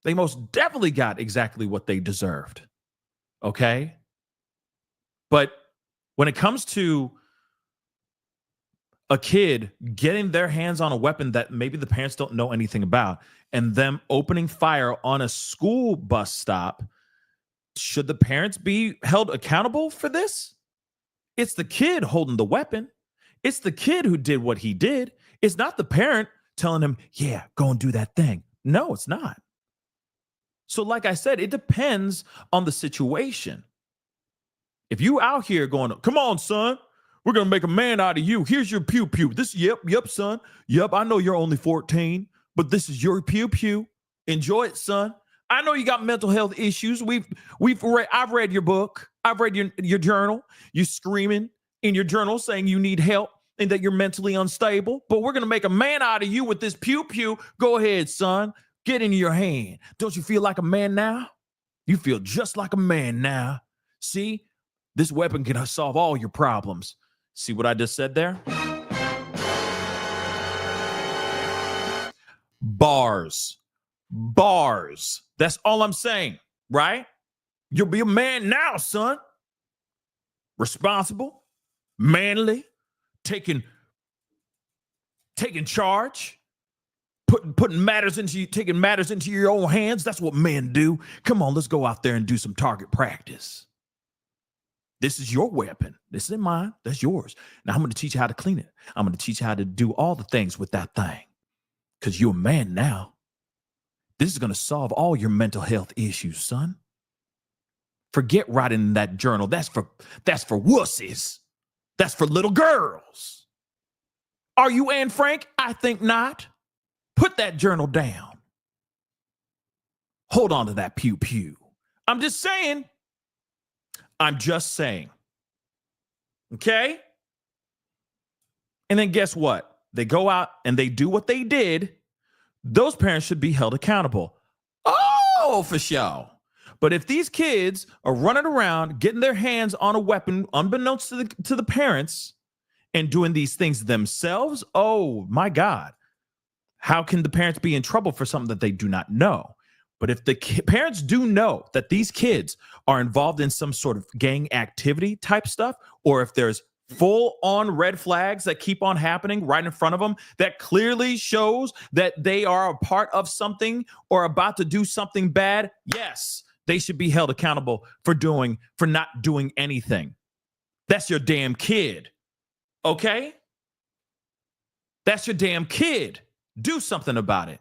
They most definitely got exactly what they deserved. Okay? But when it comes to a kid getting their hands on a weapon that maybe the parents don't know anything about, and them opening fire on a school bus stop, should the parents be held accountable for this? It's the kid holding the weapon. It's the kid who did what he did. It's not the parent telling him, yeah, go and do that thing. No, it's not. So like I said, it depends on the situation. If you out here going, come on, son, we're going to make a man out of you. Here's your pew-pew. Yep, son. Yep, I know you're only 14, but this is your pew-pew. Enjoy it, son. I know you got mental health issues. I've read your book. I've read your journal. You're screaming in your journal saying you need help and that you're mentally unstable, but we're going to make a man out of you with this pew-pew. Go ahead, son. Get into your hand. Don't you feel like a man now? You feel just like a man now. See, this weapon can solve all your problems. See what I just said there? Bars. That's all I'm saying, right? You'll be a man now, son. Responsible, manly, taking charge, taking matters into your own hands. That's what men do. Come on, let's go out there and do some target practice. This is your weapon. This isn't mine. That's yours. Now I'm going to teach you how to clean it. I'm going to teach you how to do all the things with that thing, because you're a man now. This is going to solve all your mental health issues, son. Forget writing in that journal. That's for wussies. That's for little girls. Are you Anne Frank? I think not. Put that journal down. Hold on to that pew-pew. I'm just saying. Okay? And then guess what? They go out and they do what they did. Those parents should be held accountable. Oh, for sure. But if these kids are running around getting their hands on a weapon unbeknownst to the parents and doing these things themselves, oh my God, how can the parents be in trouble for something that they do not know? But if the parents do know that these kids are involved in some sort of gang activity type stuff, or if there's full-on red flags that keep on happening right in front of them that clearly shows that they are a part of something or about to do something bad, yes, they should be held accountable for not doing anything. That's your damn kid, okay? That's your damn kid. Do something about it.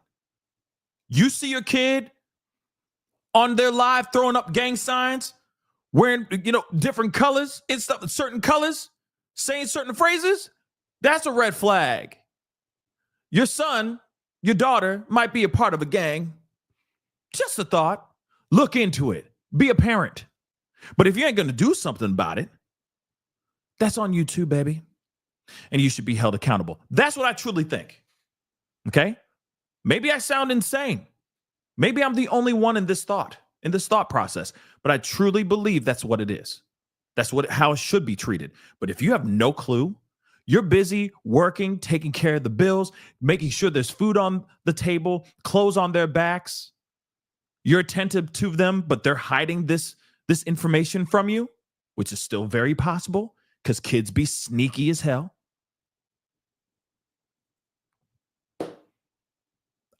You see your kid on their live throwing up gang signs, wearing, different colors and stuff, certain colors, saying certain phrases, that's a red flag. Your son, your daughter might be a part of a gang. Just a thought. Look into it. Be a parent. But if you ain't going to do something about it, that's on you too, baby. And you should be held accountable. That's what I truly think. Okay? Maybe I sound insane. Maybe I'm the only one in this thought process, but I truly believe that's what it is. That's how it should be treated. But if you have no clue, you're busy working, taking care of the bills, making sure there's food on the table, clothes on their backs. You're attentive to them, but they're hiding this information from you, which is still very possible because kids be sneaky as hell.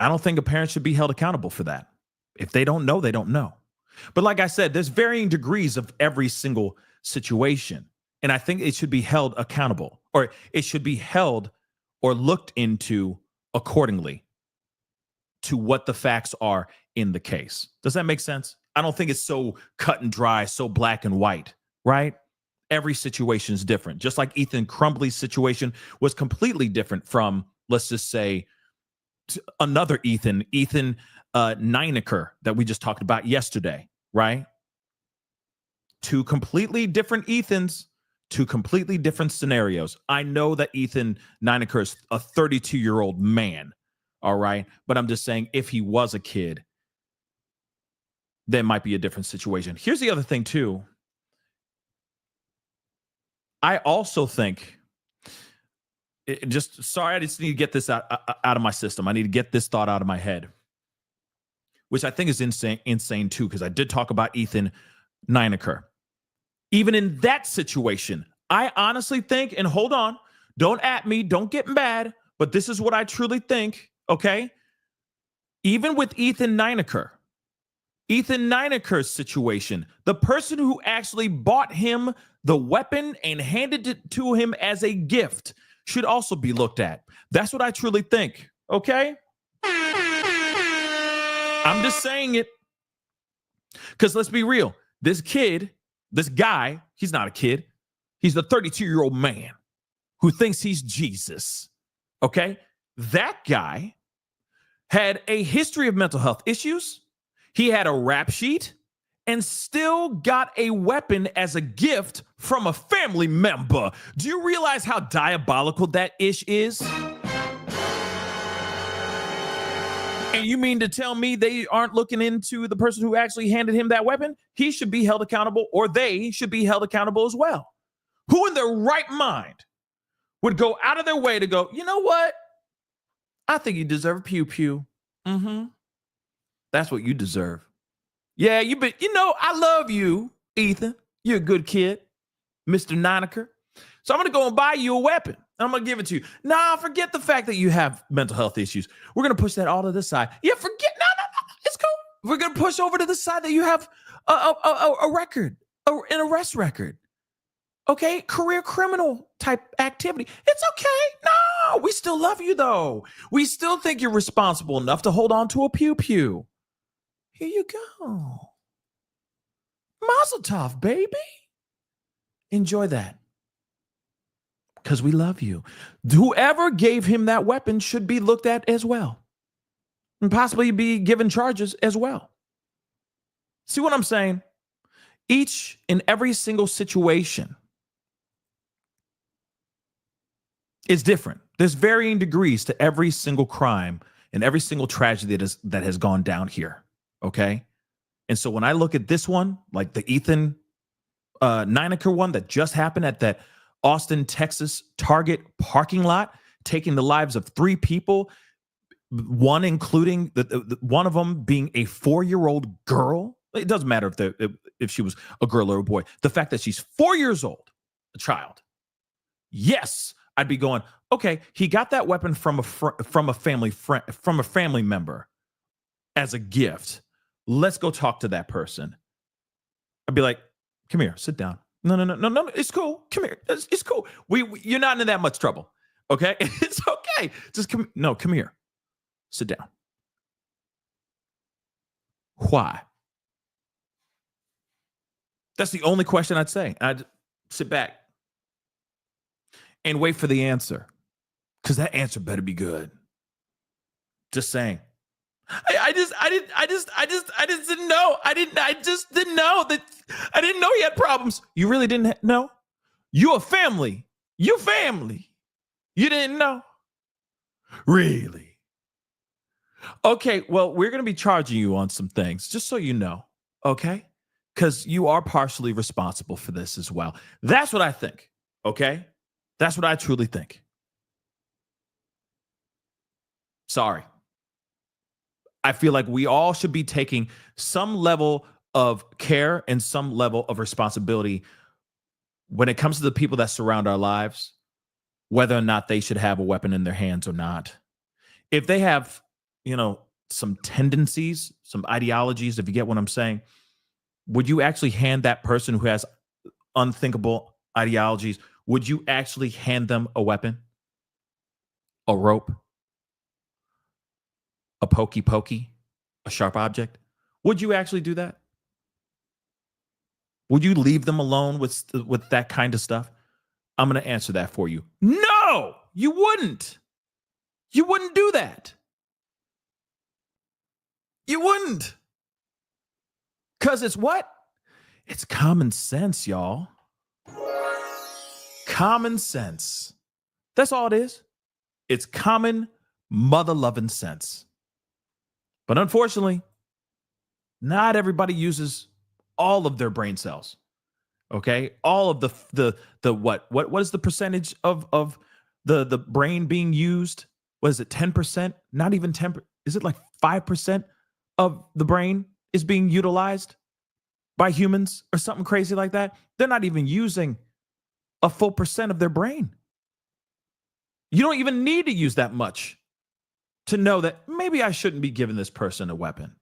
I don't think a parent should be held accountable for that. If they don't know, they don't know. But like I said, there's varying degrees of every single situation. And I think it should be held accountable, or it should be held or looked into accordingly to what the facts are in the case. Does that make sense? I don't think it's so cut and dry, so black and white, right? Every situation is different. Just like Ethan Crumbly's situation was completely different from, let's just say, another Ethan Nineker that we just talked about yesterday, right? Two completely different Ethans, two completely different scenarios. I know that Ethan Nineker is a 32-year-old man, all right? But I'm just saying, if he was a kid, there might be a different situation. Here's the other thing, too. I also think, I just need to get this out of my system. I need to get this thought out of my head, which I think is insane too, because I did talk about Ethan Nineker. Even in that situation, I honestly think, and hold on, don't at me, don't get mad, but this is what I truly think, okay? Even with Ethan Nineker's situation, the person who actually bought him the weapon and handed it to him as a gift should also be looked at. That's what I truly think, okay? I'm just saying it. Because let's be real. This guy, he's not a kid. He's the 32-year-old man who thinks he's Jesus, okay? That guy had a history of mental health issues. He had a rap sheet and still got a weapon as a gift from a family member. Do you realize how diabolical that ish is? And you mean to tell me they aren't looking into the person who actually handed him that weapon? He should be held accountable, or they should be held accountable as well. Who in their right mind would go out of their way to go, you know what? I think you deserve pew-pew. Mm-hmm. That's what you deserve. Yeah, I love you, Ethan. You're a good kid, Mr. Nineker. So I'm going to go and buy you a weapon. I'm going to give it to you. Nah, forget the fact that you have mental health issues. We're going to push that all to the side. Yeah, forget. No. It's cool. We're going to push over to the side that you have a record, an arrest record. Okay, career criminal type activity. It's okay. No, we still love you, though. We still think you're responsible enough to hold on to a pew-pew. Here you go. Mazel tov, baby. Enjoy that. Because we love you. Whoever gave him that weapon should be looked at as well. And possibly be given charges as well. See what I'm saying? Each and every single situation is different. There's varying degrees to every single crime and every single tragedy that has gone down here. Okay. And so when I look at this one, like the Ethan Nineker one that just happened at that Austin, Texas Target parking lot, taking the lives of 3 people, one including one of them being a 4-year-old girl. It doesn't matter if she was a girl or a boy. The fact that she's 4 years old, a child. Yes, I'd be going, okay, he got that weapon from a family member as a gift. Let's go talk to that person. I'd be like, come here, sit down. No, it's cool. Come here. It's cool. You're not in that much trouble. Okay? It's okay. Just come here. Sit down. Why? That's the only question I'd say. I'd sit back and wait for the answer, because that answer better be good. Just saying. I just didn't know. I just didn't know that. I didn't know he had problems. You really didn't know? You a family. You family. You didn't know? Really? Okay, well, we're going to be charging you on some things, just so you know, okay? Because you are partially responsible for this as well. That's what I think, okay? That's what I truly think. Sorry. I feel like we all should be taking some level of care and some level of responsibility when it comes to the people that surround our lives, whether or not they should have a weapon in their hands or not. If they have, some tendencies, some ideologies, if you get what I'm saying, Would you actually hand that person who has unthinkable ideologies, would you actually hand them a weapon, a rope, a pokey, a sharp object? Would you actually do that? Would you leave them alone with that kind of stuff? I'm going to answer that for you. No, you wouldn't. You wouldn't do that. You wouldn't. Because it's what? It's common sense, y'all. Common sense. That's all it is. It's common mother-loving sense. But unfortunately, not everybody uses all of their brain cells. Okay? All of the what is the percentage of the brain being used? What is it, 10%? Not even 10%. Is it like 5% of the brain is being utilized by humans or something crazy like that? They're not even using a full percent of their brain. You don't even need to use that much to know that maybe I shouldn't be giving this person a weapon.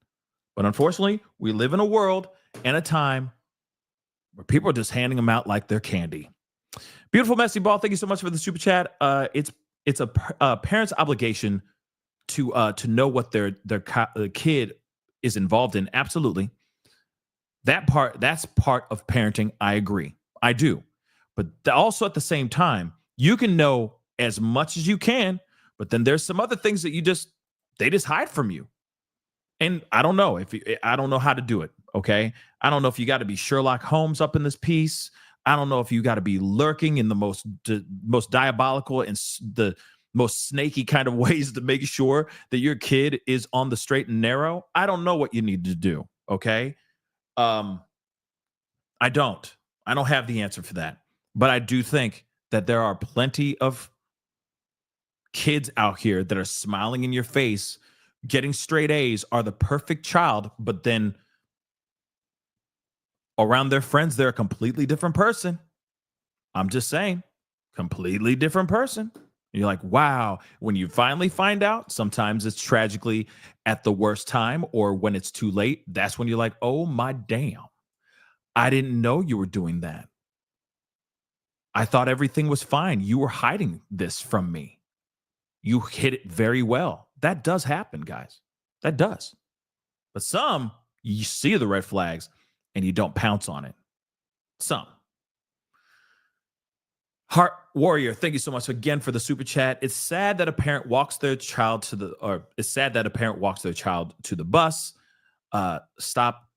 But unfortunately, we live in a world and a time where people are just handing them out like they're candy. Beautiful Messy Ball, thank you so much for the super chat. It's a parent's obligation to know what their kid is involved in. Absolutely. That's part of parenting. I agree. I do. But also at the same time, you can know as much as you can, but then there's some other things that they just hide from you. And I don't know I don't know how to do it. Okay. I don't know if you got to be Sherlock Holmes up in this piece. I don't know if you got to be lurking in the most diabolical and the most snaky kind of ways to make sure that your kid is on the straight and narrow. I don't know what you need to do. Okay. I don't have the answer for that, but I do think that there are plenty of kids out here that are smiling in your face, getting straight A's, are the perfect child, but then around their friends, they're a completely different person. I'm just saying, completely different person. You're like, wow. When you finally find out, sometimes it's tragically at the worst time, or when it's too late, that's when you're like, oh my damn, I didn't know you were doing that. I thought everything was fine. You were hiding this from me. You hid it very well. That does happen, guys. That does. But some, you see the red flags and you don't pounce on it. Some. Heart Warrior, thank you so much again for the super chat. It's sad that a parent walks their child to the bus. Stop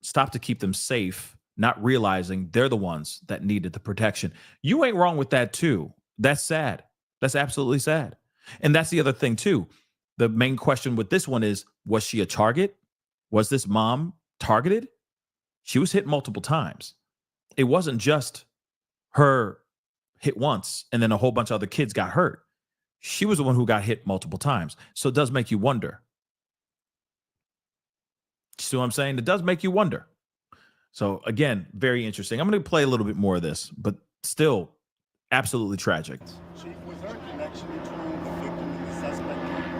to keep them safe, not realizing they're the ones that needed the protection. You ain't wrong with that too. That's sad. That's absolutely sad. And that's the other thing too. The main question with this one is, was she a target? Was this mom targeted? She was hit multiple times. It wasn't just her hit once and then a whole bunch of other kids got hurt. She was the one who got hit multiple times. So it does make you wonder. See what I'm saying? It does make you wonder. So again, very interesting. I'm going to play a little bit more of this, but still absolutely tragic. Chief, was there a connection between the victim and the suspect?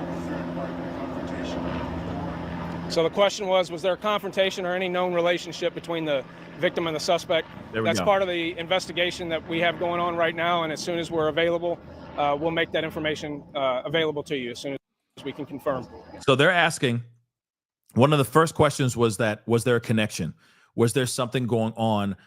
Was there a confrontation? So the question was there a confrontation or any known relationship between the victim and the suspect? That's part of the investigation that we have going on right now, and as soon as we're available, we'll make that information available to you as soon as we can confirm. So they're asking, one of the first questions was there a connection? Was there something going on?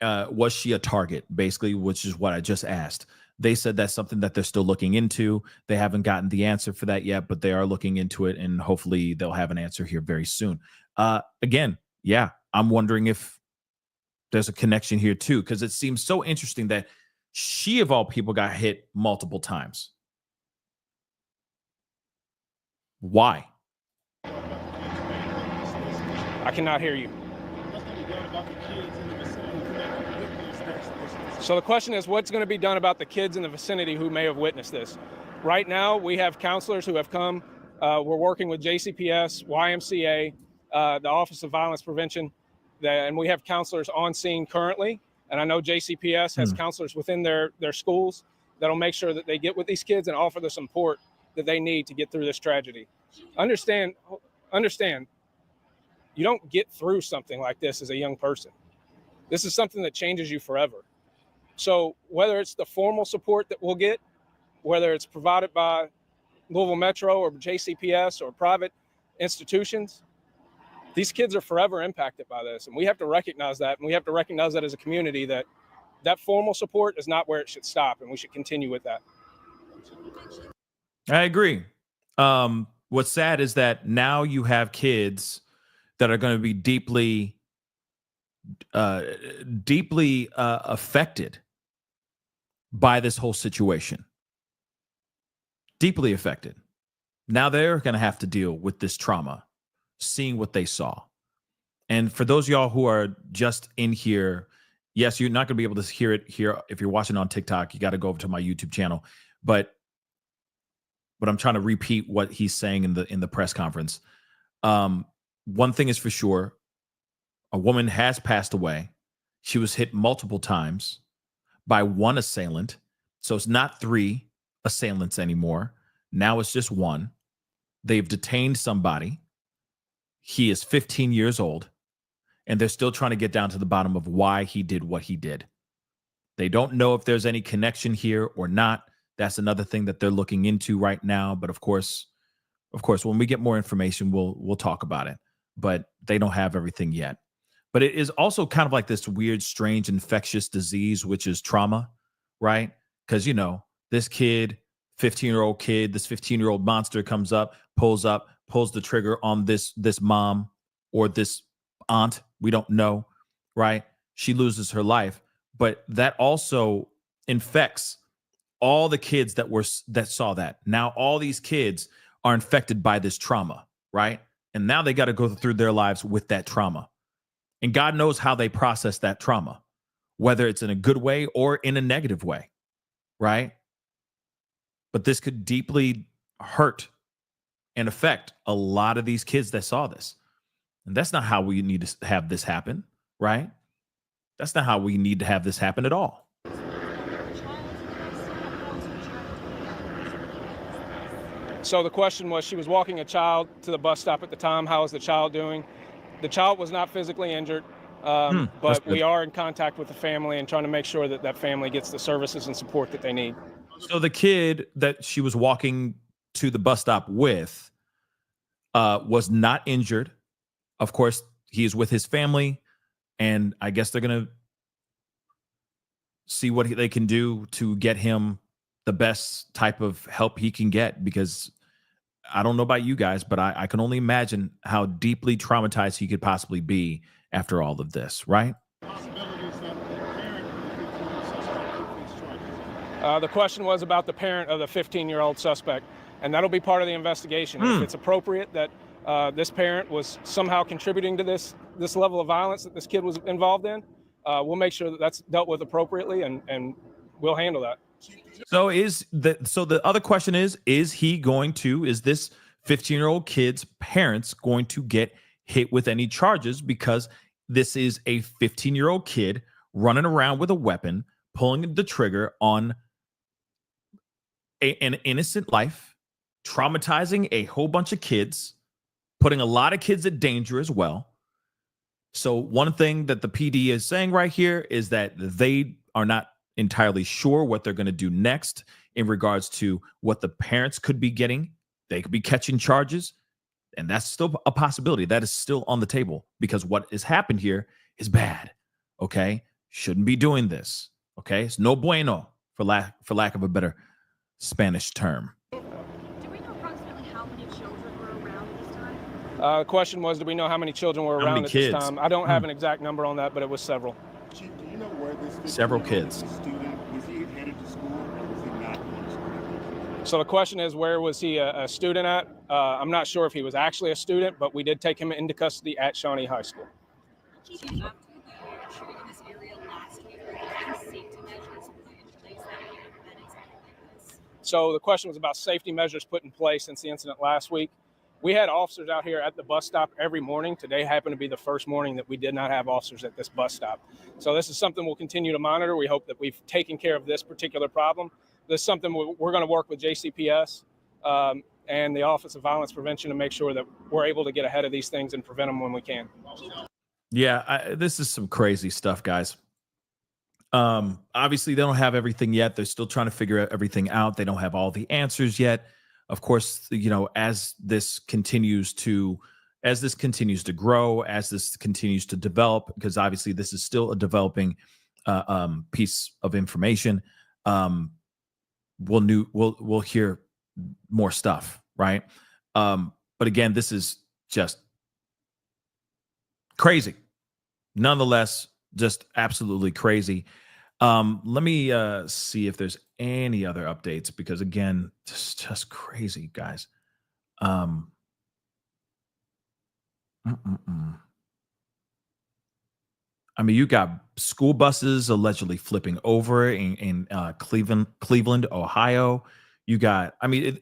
Was she a target, basically, which is what I just asked. They said that's something that they're still looking into. They haven't gotten the answer for that yet, but they are looking into it, and hopefully they'll have an answer here very soon. Again, yeah, I'm wondering if there's a connection here too, because it seems so interesting that she, of all people, got hit multiple times. Why? I cannot hear you. So the question is, what's going to be done about the kids in the vicinity who may have witnessed this? Right now, we have counselors who have come. We're working with JCPS, YMCA, the Office of Violence Prevention, and we have counselors on scene currently. And I know JCPS has counselors within their schools that'll make sure that they get with these kids and offer the support that they need to get through this tragedy. Understand. You don't get through something like this as a young person. This is something that changes you forever. So whether it's the formal support that we'll get, whether it's provided by Louisville Metro or JCPS or private institutions, these kids are forever impacted by this. And we have to recognize that. And we have to recognize that as a community, that formal support is not where it should stop. And we should continue with that. I agree. What's sad is that now you have kids that are going to be deeply affected by this whole situation. Deeply affected. Now they're going to have to deal with this trauma, seeing what they saw. And for those of y'all who are just in here, yes, you're not going to be able to hear it here. If you're watching on TikTok, you got to go over to my YouTube channel. But I'm trying to repeat what he's saying in the press conference. One thing is for sure, a woman has passed away. She was hit multiple times by one assailant. So it's not 3 assailants anymore. Now it's just one. They've detained somebody. He is 15 years old, and they're still trying to get down to the bottom of why he did what he did. They don't know if there's any connection here or not. That's another thing that they're looking into right now. But of course, when we get more information, we'll talk about it. But they don't have everything yet. But it is also kind of like this weird, strange, infectious disease, which is trauma, right? Because, this kid, 15-year-old kid, this 15-year-old monster comes up, pulls the trigger on this mom or this aunt. We don't know, right? She loses her life. But that also infects all the kids that saw that. Now all these kids are infected by this trauma, right? And now they got to go through their lives with that trauma. And God knows how they process that trauma, whether it's in a good way or in a negative way, right? But this could deeply hurt and affect a lot of these kids that saw this. And that's not how we need to have this happen, right? That's not how we need to have this happen at all. So the question was, she was walking a child to the bus stop at the time. How is the child doing? The child was not physically injured, but we are in contact with the family and trying to make sure that family gets the services and support that they need. So the kid that she was walking to the bus stop with was not injured. Of course, he is with his family, and I guess they're going to see what they can do to get him the best type of help he can get, because I don't know about you guys, but I can only imagine how deeply traumatized he could possibly be after all of this, right? The question was about the parent of the 15-year-old suspect, and that'll be part of the investigation. If it's appropriate that this parent was somehow contributing to this level of violence that this kid was involved in, we'll make sure that that's dealt with appropriately, and we'll handle that. So the other question is this 15-year-old kid's parents going to get hit with any charges, because this is a 15-year-old kid running around with a weapon, pulling the trigger on an innocent life, traumatizing a whole bunch of kids, putting a lot of kids at danger as well. So one thing that the PD is saying right here is that they are not entirely sure what they're going to do next in regards to what the parents could be getting. They could be catching charges, and that's still a possibility. That is still on the table, because what has happened here is bad. Okay, shouldn't be doing this. Okay, it's no bueno, for lack of a better Spanish term. Do we know approximately how many children were around at this time? The question was, do we know how many children were around at this time? I don't have an exact number on that, but it was several. Chief, do you know where this Several kids. Student, was he headed to school or was he not going to school? So the question is, where was he a student at? I'm not sure if he was actually a student, but we did take him into custody at Shawnee High School. Chief, after the shooting in this area last week, were there any safety measures put in place that would prevent something like this? So the question was about safety measures put in place since the incident last week. We had officers out here at the bus stop every morning. Today happened to be the first morning that we did not have officers at this bus stop. So this is something we'll continue to monitor. We hope that we've taken care of this particular problem. This is something we're going to work with JCPS and the Office of Violence Prevention to make sure that we're able to get ahead of these things and prevent them when we can. Yeah, this is some crazy stuff, guys. Obviously, they don't have everything yet. They're still trying to figure everything out. They don't have all the answers yet. Of course, as this continues to grow, as this continues to develop, because obviously this is still a developing piece of information. We'll hear more stuff, right? But again, this is just crazy. Nonetheless, just absolutely crazy. Let me see if there's any other updates, because again, just crazy, guys. I mean, you got school buses allegedly flipping over in Cleveland, Ohio. You got, I mean,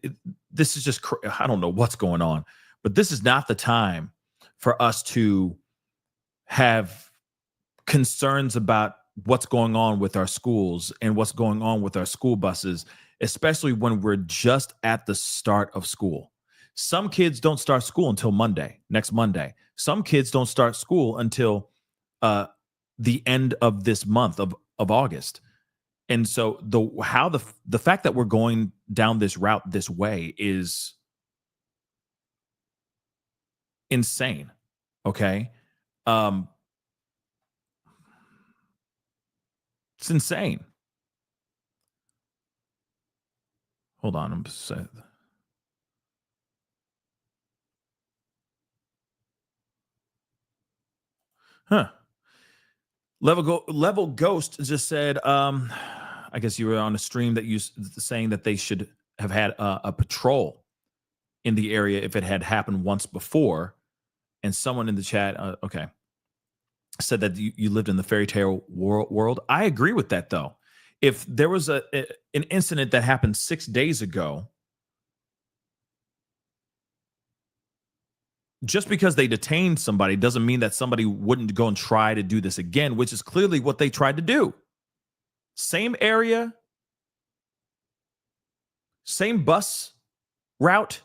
this is just, I don't know what's going on, but this is not the time for us to have concerns about what's going on with our schools and what's going on with our school buses, especially when we're just at the start of school. Some kids don't start school until next Monday. Some kids don't start school until the end of this month of August. And so the fact that we're going down this route this way is insane. Okay. It's insane. Hold on. I'm saying. Huh. Level Ghost just said, I guess you were on a stream that you saying that they should have had a patrol in the area if it had happened once before. And someone in the chat, said that you lived in the fairy tale world. I agree with that, though. If there was an incident that happened 6 days ago, just because they detained somebody doesn't mean that somebody wouldn't go and try to do this again, which is clearly what they tried to do. Same area, same bus route.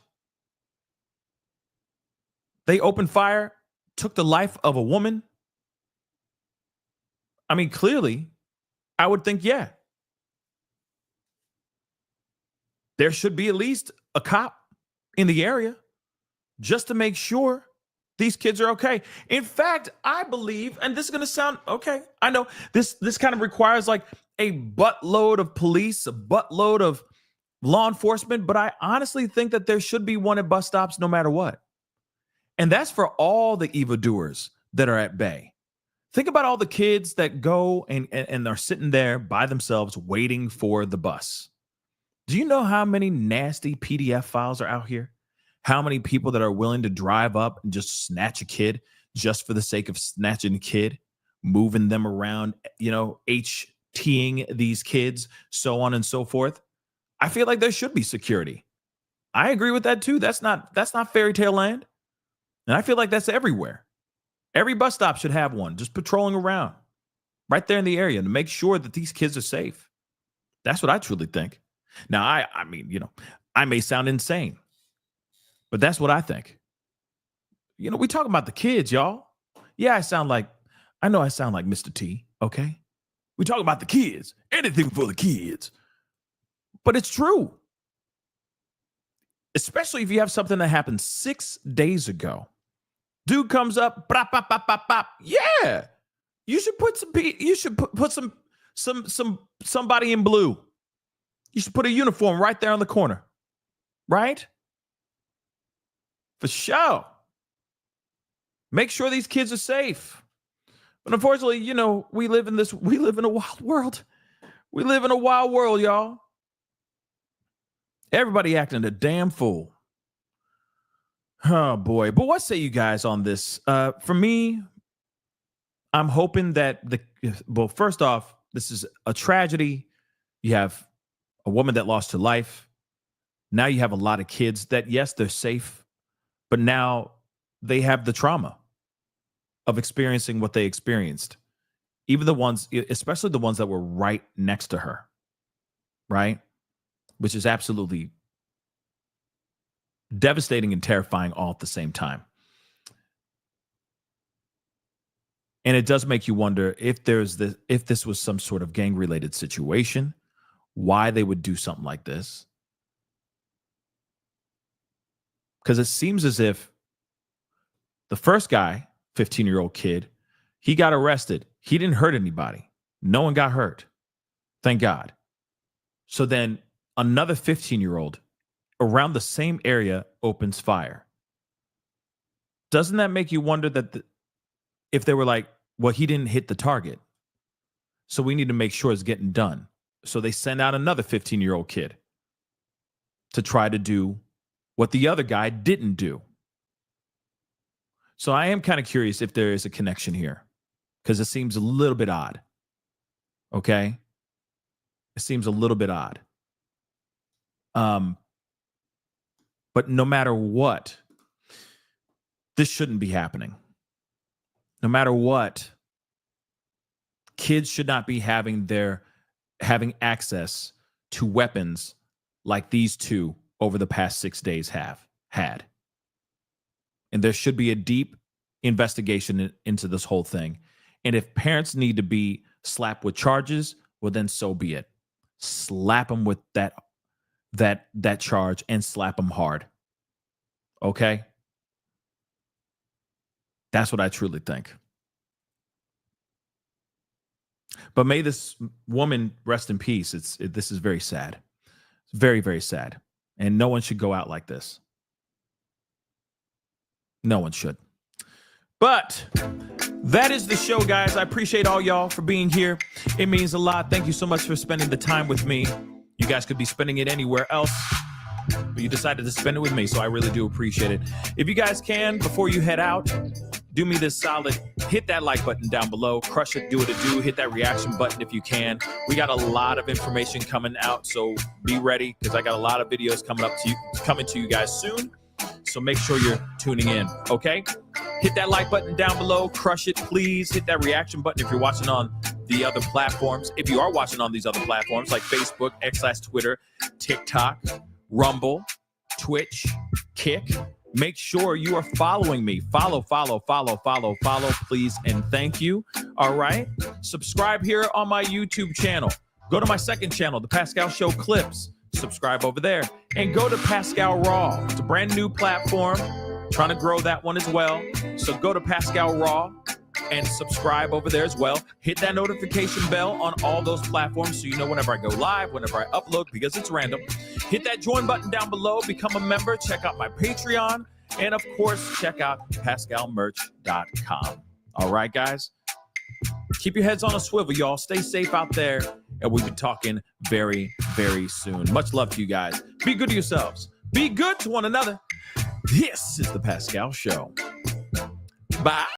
They opened fire, took the life of a woman. I mean, clearly, I would think, yeah, there should be at least a cop in the area just to make sure these kids are okay. In fact, I believe, and this is going to sound okay, I know this kind of requires like a buttload of police, a buttload of law enforcement, but I honestly think that there should be one at bus stops no matter what. And that's for all the evildoers that are at bay. Think about all the kids that go and are sitting there by themselves waiting for the bus. Do you know how many nasty PDF files are out here? How many people that are willing to drive up and just snatch a kid just for the sake of snatching a kid, moving them around, HTing these kids, so on and so forth? I feel like there should be security. I agree with that too. That's not fairy tale land. And I feel like that's everywhere. Every bus stop should have one, just patrolling around right there in the area to make sure that these kids are safe. That's what I truly think. Now, I mean, I may sound insane, but that's what I think. We talking about the kids, y'all. Yeah, I sound like Mr. T, okay? We talking about the kids. Anything for the kids. But it's true. Especially if you have something that happened 6 days ago. Dude comes up, bop, bop, bop, bop, bop. Yeah, you should put somebody in blue. You should put a uniform right there on the corner, right? For sure. Make sure these kids are safe. But unfortunately, we live in a wild world. We live in a wild world, y'all. Everybody acting a damn fool. Oh, boy. But what say you guys on this? For me, I'm hoping that first off, this is a tragedy. You have a woman that lost her life. Now you have a lot of kids that, yes, they're safe, but now they have the trauma of experiencing what they experienced. Even the ones, especially the ones that were right next to her, right? Which is absolutely Devastating and terrifying all at the same time. And it does make you wonder if this was some sort of gang-related situation, why they would do something like this. Because it seems as if the first guy, 15-year-old kid, he got arrested. He didn't hurt anybody. No one got hurt. Thank God. So then another 15-year-old around the same area opens fire. Doesn't that make you wonder that if they were like, well, he didn't hit the target, so we need to make sure it's getting done. So they send out another 15-year-old kid to try to do what the other guy didn't do. So I am kind of curious if there is a connection here, because it seems a little bit odd. Okay? It seems a little bit odd. But no matter what, this shouldn't be happening. No matter what, kids should not be having access to weapons like these two over the past 6 days have had. And there should be a deep investigation into this whole thing. And if parents need to be slapped with charges, well, then so be it. Slap them with that charge and slap them hard. Okay? That's what I truly think. But may this woman rest in peace. This is very sad. It's very, very sad. And no one should go out like this. No one should. But that is the show, guys. I appreciate all y'all for being here. It means a lot. Thank you so much for spending the time with me. You guys could be spending it anywhere else, but you decided to spend it with me, so I really do appreciate it. If you guys can, before you head out, do me this solid. Hit that like button down below. Crush it, do what it do. Hit that reaction button if you can. We got a lot of information coming out, so be ready, because I got a lot of videos coming to you guys soon. So make sure you're tuning in, okay? Hit that like button down below. Crush it, please. Hit that reaction button if you're watching on the other platforms. If you are watching on these other platforms like Facebook, X/Twitter, TikTok, Rumble, Twitch, Kick, make sure you are following me. Follow, please, and thank you. All right? Subscribe here on my YouTube channel. Go to my second channel, The Pascal Show Clips. Subscribe over there. And go to Pascal Raw. It's a brand new platform. Trying to grow that one as well. So go to Pascal Raw and subscribe over there as well. Hit that notification bell on all those platforms so you know whenever I go live, whenever I upload, because it's random. Hit that join button down below. Become a member. Check out my Patreon. And, of course, check out PascalMerch.com. All right, guys? Keep your heads on a swivel, y'all. Stay safe out there. And we'll be talking very, very soon. Much love to you guys. Be good to yourselves. Be good to one another. This is The Pascal Show. Bye.